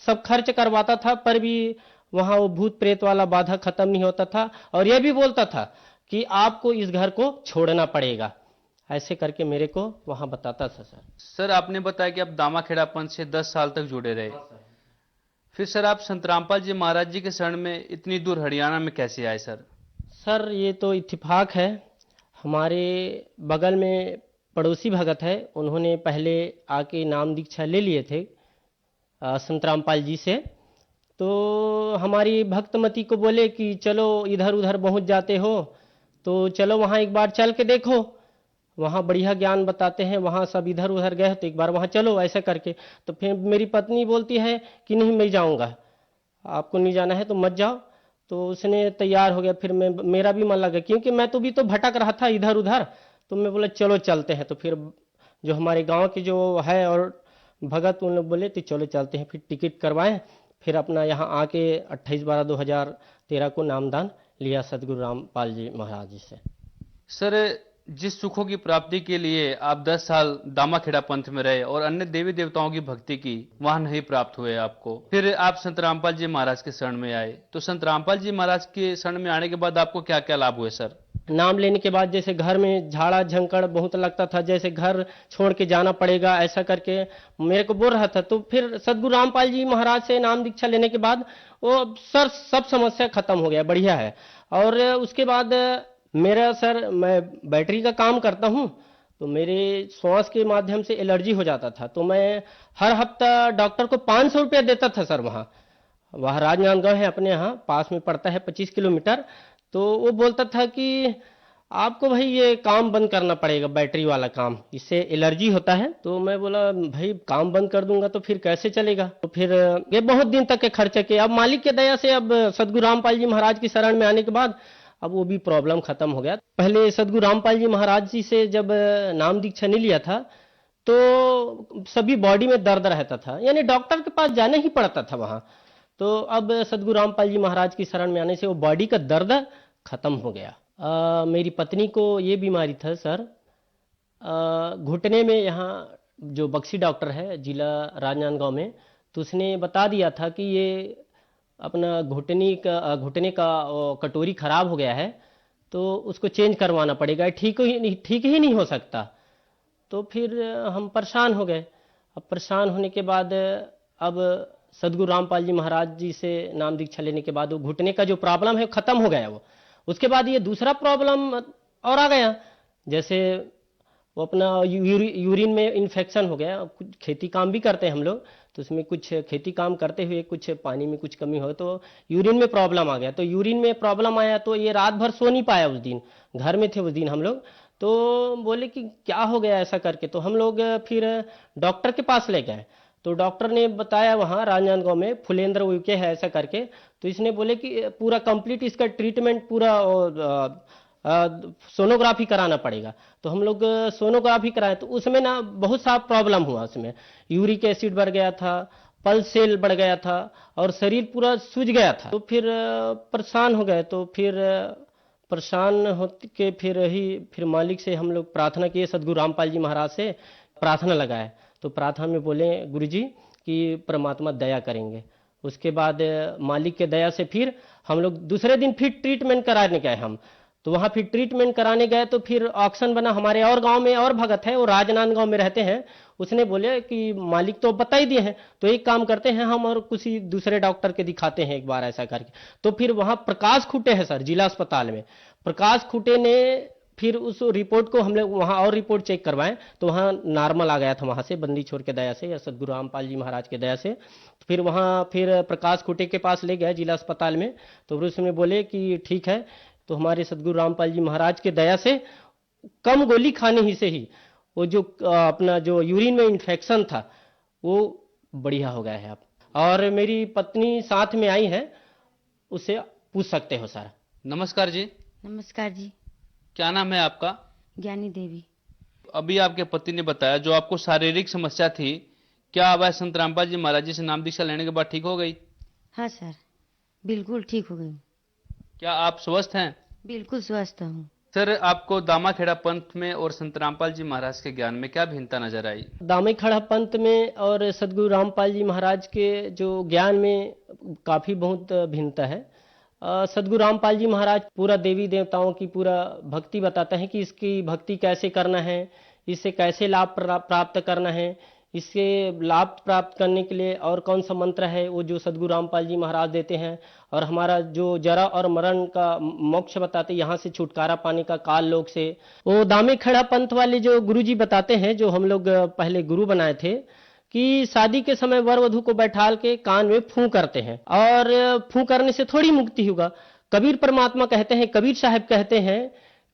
सब खर्च करवाता था, पर भी वहाँ वो भूत प्रेत वाला बाधा खत्म नहीं होता था। और ये भी बोलता था कि आपको इस घर को छोड़ना पड़ेगा, ऐसे करके मेरे को वहाँ बताता था सर। सर आपने बताया कि आप दामाखेड़ा पंथ से 10 साल तक जुड़े रहे। फिर सर आप संत रामपाल जी महाराज जी के शरण में इतनी दूर हरियाणा में कैसे आए सर? सर ये तो इत्तेफाक है। हमारे बगल में पड़ोसी भगत है, उन्होंने पहले आके नाम दीक्षा ले लिए थे संत रामपाल जी से। तो हमारी भक्तमती को बोले कि चलो इधर उधर पहुंच जाते हो तो चलो वहाँ एक बार चल के देखो, वहाँ बढ़िया ज्ञान बताते हैं, वहाँ सब इधर उधर गए तो एक बार वहाँ चलो, ऐसा करके। तो फिर मेरी पत्नी बोलती है कि नहीं मैं जाऊँगा, आपको नहीं जाना है तो मत जाओ। तो उसने तैयार हो गया, फिर मेरा भी मन लगा, क्योंकि मैं तो भी तो भटक रहा था इधर उधर। तो मैं बोला चलो चलते हैं। तो फिर जो हमारे गांव के जो है और भगत, उन लोग बोले तो चलो चलते हैं। फिर टिकट करवाएं, फिर अपना यहाँ आके 28/12/2013 को नामदान लिया सदगुरु रामपाल जी महाराज जी से। सर जिस सुखों की प्राप्ति के लिए आप 10 साल दामाखेड़ा पंथ में रहे और अन्य देवी देवताओं की भक्ति की, वहां नहीं प्राप्त हुए आपको, फिर आप संत रामपाल जी महाराज के शरण में आए। तो संत रामपाल जी महाराज के शरण में आने के बाद आपको क्या क्या लाभ हुए सर? नाम लेने के बाद जैसे घर में झाड़ा झंकड़ बहुत लगता था, जैसे घर छोड़ के जाना पड़ेगा ऐसा करके मेरे को बोल रहा था। तो फिर सदगुरु रामपाल जी महाराज से नाम दीक्षा लेने के बाद वो सर सब समस्या खत्म हो गया, बढ़िया है। और उसके बाद मेरा सर, मैं बैटरी का काम करता हूँ, तो मेरे श्वास के माध्यम से एलर्जी हो जाता था। तो मैं हर हफ्ता डॉक्टर को 500 रुपया देता था सर। वहाँ राजनांदगांव है, अपने यहाँ पास में पड़ता है 25 किलोमीटर। तो वो बोलता था कि आपको भाई ये काम बंद करना पड़ेगा, बैटरी वाला काम, इससे एलर्जी होता है। तो मैं बोला भाई काम बंद कर दूंगा तो फिर कैसे चलेगा। तो फिर ये बहुत दिन तक के खर्चे किए। अब मालिक के दया से अब सदगुरु रामपाल जी महाराज की शरण में आने के बाद अब वो भी प्रॉब्लम खत्म हो गया। पहले सदगुरु रामपाल जी महाराज जी से जब नाम दीक्षा नहीं लिया था तो सभी बॉडी में दर्द रहता था, यानी डॉक्टर के पास जाना ही पड़ता था वहाँ। तो अब सदगुरु रामपाल जी महाराज की शरण में आने से वो बॉडी का दर्द खत्म हो गया। मेरी पत्नी को ये बीमारी था सर, घुटने में, यहाँ जो बक्सी डॉक्टर है जिला राजनांदगांव में, तो उसने बता दिया था कि ये अपना घुटने का कटोरी खराब हो गया है, तो उसको चेंज करवाना पड़ेगा, ठीक ही नहीं हो सकता। तो फिर हम परेशान हो गए। अब परेशान होने के बाद अब सदगुरु रामपाल जी महाराज जी से नाम दीक्षा लेने के बाद वो घुटने का जो प्रॉब्लम है खत्म हो गया। वो उसके बाद ये दूसरा प्रॉब्लम और आ गया, जैसे वो अपना यूरिन में इन्फेक्शन हो गया। कुछ खेती काम भी करते हैं हम लोग, तो उसमें कुछ खेती काम करते हुए कुछ पानी में कुछ कमी हो तो यूरिन में प्रॉब्लम आ गया। तो यूरिन में प्रॉब्लम आया तो ये रात भर सो नहीं पाया। उस दिन घर में थे उस दिन हम लोग, तो बोले कि क्या हो गया ऐसा करके। तो हम लोग फिर डॉक्टर के पास ले गए। तो डॉक्टर ने बताया वहाँ राजनांदगांव में फुलेंद्र उइके है ऐसा करके। तो इसने बोले कि पूरा कंप्लीट इसका ट्रीटमेंट पूरा सोनोग्राफी कराना पड़ेगा। तो हम लोग सोनोग्राफी कराए तो उसमें ना बहुत सा प्रॉब्लम हुआ। उसमें यूरिक एसिड बढ़ गया था, पल्स सेल बढ़ गया था और शरीर पूरा सूज गया था। तो फिर परेशान हो गए। तो फिर परेशान होके फिर मालिक से हम लोग प्रार्थना किए, सदगुरु रामपाल जी महाराज से प्रार्थना लगाए। तो प्रार्थना में बोले गुरुजी कि परमात्मा दया करेंगे। उसके बाद मालिक के दया से फिर हम लोग दूसरे दिन फिर ट्रीटमेंट कराने गए हम। तो वहाँ फिर ट्रीटमेंट कराने गए तो फिर ऑक्शन बना। हमारे और गांव में और भगत है, वो राजनांदगांव में रहते हैं। उसने बोले कि मालिक तो बता ही दिए हैं, तो एक काम करते हैं हम और किसी दूसरे डॉक्टर के दिखाते हैं एक बार ऐसा करके। तो फिर वहाँ प्रकाश खूटे हैं सर जिला अस्पताल में। प्रकाश खूटे ने फिर उस रिपोर्ट को हम लोग वहाँ और रिपोर्ट चेक करवाएं तो वहाँ नॉर्मल आ गया था, वहाँ से बंदी छोड़ के दया से या सदगुरु रामपाल जी महाराज के दया से। फिर वहाँ फिर प्रकाश खुटे के पास ले गए जिला अस्पताल में, तो फिर उसमें बोले कि ठीक है, तो हमारे सदगुरु रामपाल जी महाराज के दया से कम गोली खाने ही से ही वो जो अपना जो यूरिन में इन्फेक्शन था वो बढ़िया हो गया है। आप और मेरी पत्नी साथ में आई है, उससे पूछ सकते हो सर। नमस्कार जी। नमस्कार जी। क्या नाम है आपका? ज्ञानी देवी। अभी आपके पति ने बताया जो आपको शारीरिक समस्या थी, क्या अब संत रामपाल जी महाराज जी से नाम दीक्षा लेने के बाद ठीक हो गई? हाँ सर, बिल्कुल ठीक हो गई। क्या आप स्वस्थ हैं? बिल्कुल स्वस्थ हूँ सर। आपको दामाखेड़ा पंथ में और संत रामपाल जी महाराज के ज्ञान में क्या भिन्नता नजर आई? दामाखेड़ा पंथ में और सदगुरु रामपाल जी महाराज के जो ज्ञान में काफी बहुत भिन्नता है। सदगुरु रामपाल जी महाराज पूरा देवी देवताओं की पूरा भक्ति बताते हैं कि इसकी भक्ति कैसे करना है, इससे कैसे लाभ प्राप्त करना है, इससे लाभ प्राप्त करने के लिए और कौन सा मंत्र है वो जो सदगुरु रामपाल जी महाराज देते हैं, और हमारा जो जरा और मरण का मोक्ष बताते, यहाँ से छुटकारा पाने का काल लोक से। वो दामाखेड़ा पंथ वाले जो गुरु जी बताते हैं, जो हम लोग पहले गुरु बनाए थे, कि शादी के समय वर वधू को बैठाल के कान में फूं करते हैं और फूं करने से थोड़ी मुक्ति होगा। कबीर परमात्मा कहते हैं, कबीर साहब कहते हैं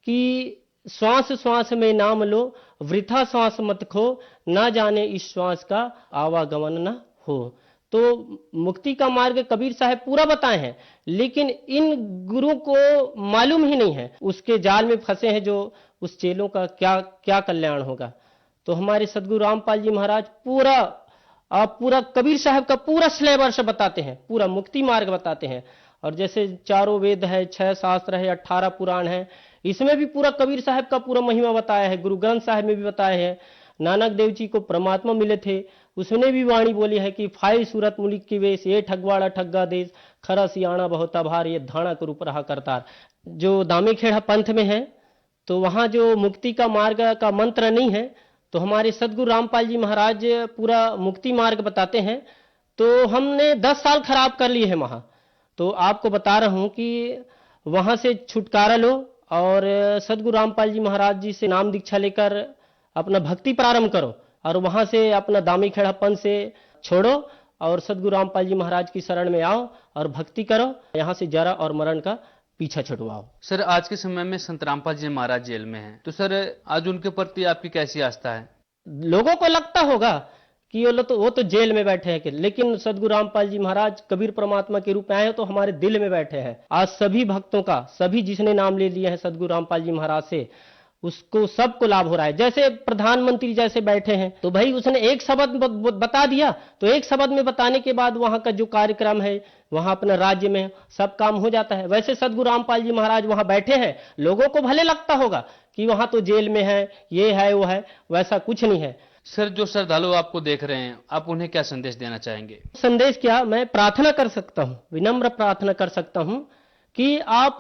कि श्वास श्वास में नाम लो, वृथा श्वास मत खो, ना जाने इस श्वास का आवागमन न हो। तो मुक्ति का मार्ग कबीर साहब पूरा बताए हैं, लेकिन इन गुरु को मालूम ही नहीं है, उसके जाल में फंसे हैं जो उस चेलों का क्या क्या कल्याण होगा। तो हमारे सदगुरु रामपाल जी महाराज पूरा कबीर साहब का पूरा सिलेबस बताते हैं, पूरा मुक्ति मार्ग बताते हैं। और जैसे 4 वेद है, 6 शास्त्र है, 18 पुराण है, इसमें भी पूरा कबीर साहब का पूरा महिमा बताया है। गुरु ग्रंथ साहब में भी बताया है। नानक देव जी को परमात्मा मिले थे, उसने भी वाणी बोली है कि फाई सूरत मुलिक की वेश, ये ठगवाड़ा ठग्गा देश, खरा सियाणा बहुत भार, ये धाना कर ऊपर रहा करतार। जो दामाखेड़ा पंथ में है तो वहां जो मुक्ति का मार्ग का मंत्र नहीं है, तो हमारे सदगुरु रामपाल जी महाराज पूरा मुक्ति मार्ग बताते हैं। तो हमने 10 साल खराब कर लिए हैं वहां, तो आपको बता रहा हूं कि वहां से छुटकारा लो और सदगुरु रामपाल जी महाराज जी से नाम दीक्षा लेकर अपना भक्ति प्रारंभ करो, और वहां से अपना दामाखेड़ा पंथ से छोड़ो और सदगुरु रामपाल जी महाराज की शरण में आओ और भक्ति करो, यहाँ से जरा और मरण का पीछा छुड़वाओ। सर, आज के समय में संत रामपाल जी महाराज जेल में हैं, तो सर आज उनके प्रति आपकी कैसी आस्था है? लोगों को लगता होगा कि वो तो जेल में बैठे हैं, लेकिन सदगुरु रामपाल जी महाराज कबीर परमात्मा के रूप में आए हैं तो हमारे दिल में बैठे हैं। आज सभी भक्तों का, सभी जिसने नाम ले लिया है सदगुरु रामपाल जी महाराज से, उसको सबको लाभ हो रहा है। जैसे प्रधानमंत्री जैसे बैठे हैं, तो भाई उसने एक शब्द बता दिया, तो एक शब्द में बताने के बाद वहां का जो कार्यक्रम है वहां अपने राज्य में सब काम हो जाता है। वैसे सदगुरु रामपाल जी महाराज वहां बैठे हैं, लोगों को भले लगता होगा कि वहां तो जेल में है, ये है वो है, वैसा कुछ नहीं है। सर, जो श्रद्धालु आपको देख रहे हैं, आप उन्हें क्या संदेश देना चाहेंगे? संदेश क्या, मैं प्रार्थना कर सकता हूँ, विनम्र प्रार्थना कर सकता हूँ कि आप,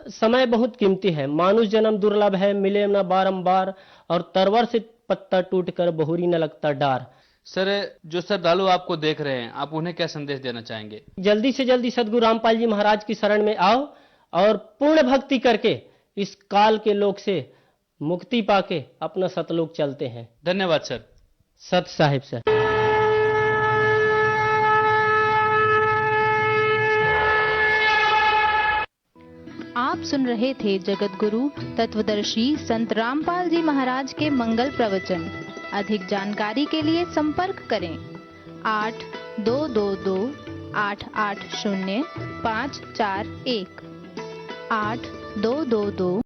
समय बहुत कीमती है, मानुष जन्म दुर्लभ है, मिले न बारंबार, और तरवर से पत्ता टूट कर बहुरी न लगता डार। सर, जो श्रद्धालु आपको देख रहे हैं, आप उन्हें क्या संदेश देना चाहेंगे? जल्दी से जल्दी सदगुरु रामपाल जी महाराज की शरण में आओ और पूर्ण भक्ति करके इस काल के लोक से मुक्ति पाके अपना सतलोक चलते हैं। धन्यवाद सर। सत साहिब सर। आप सुन रहे थे जगत गुरु तत्वदर्शी संत रामपाल जी महाराज के मंगल प्रवचन। अधिक जानकारी के लिए संपर्क करें 8222880541 8222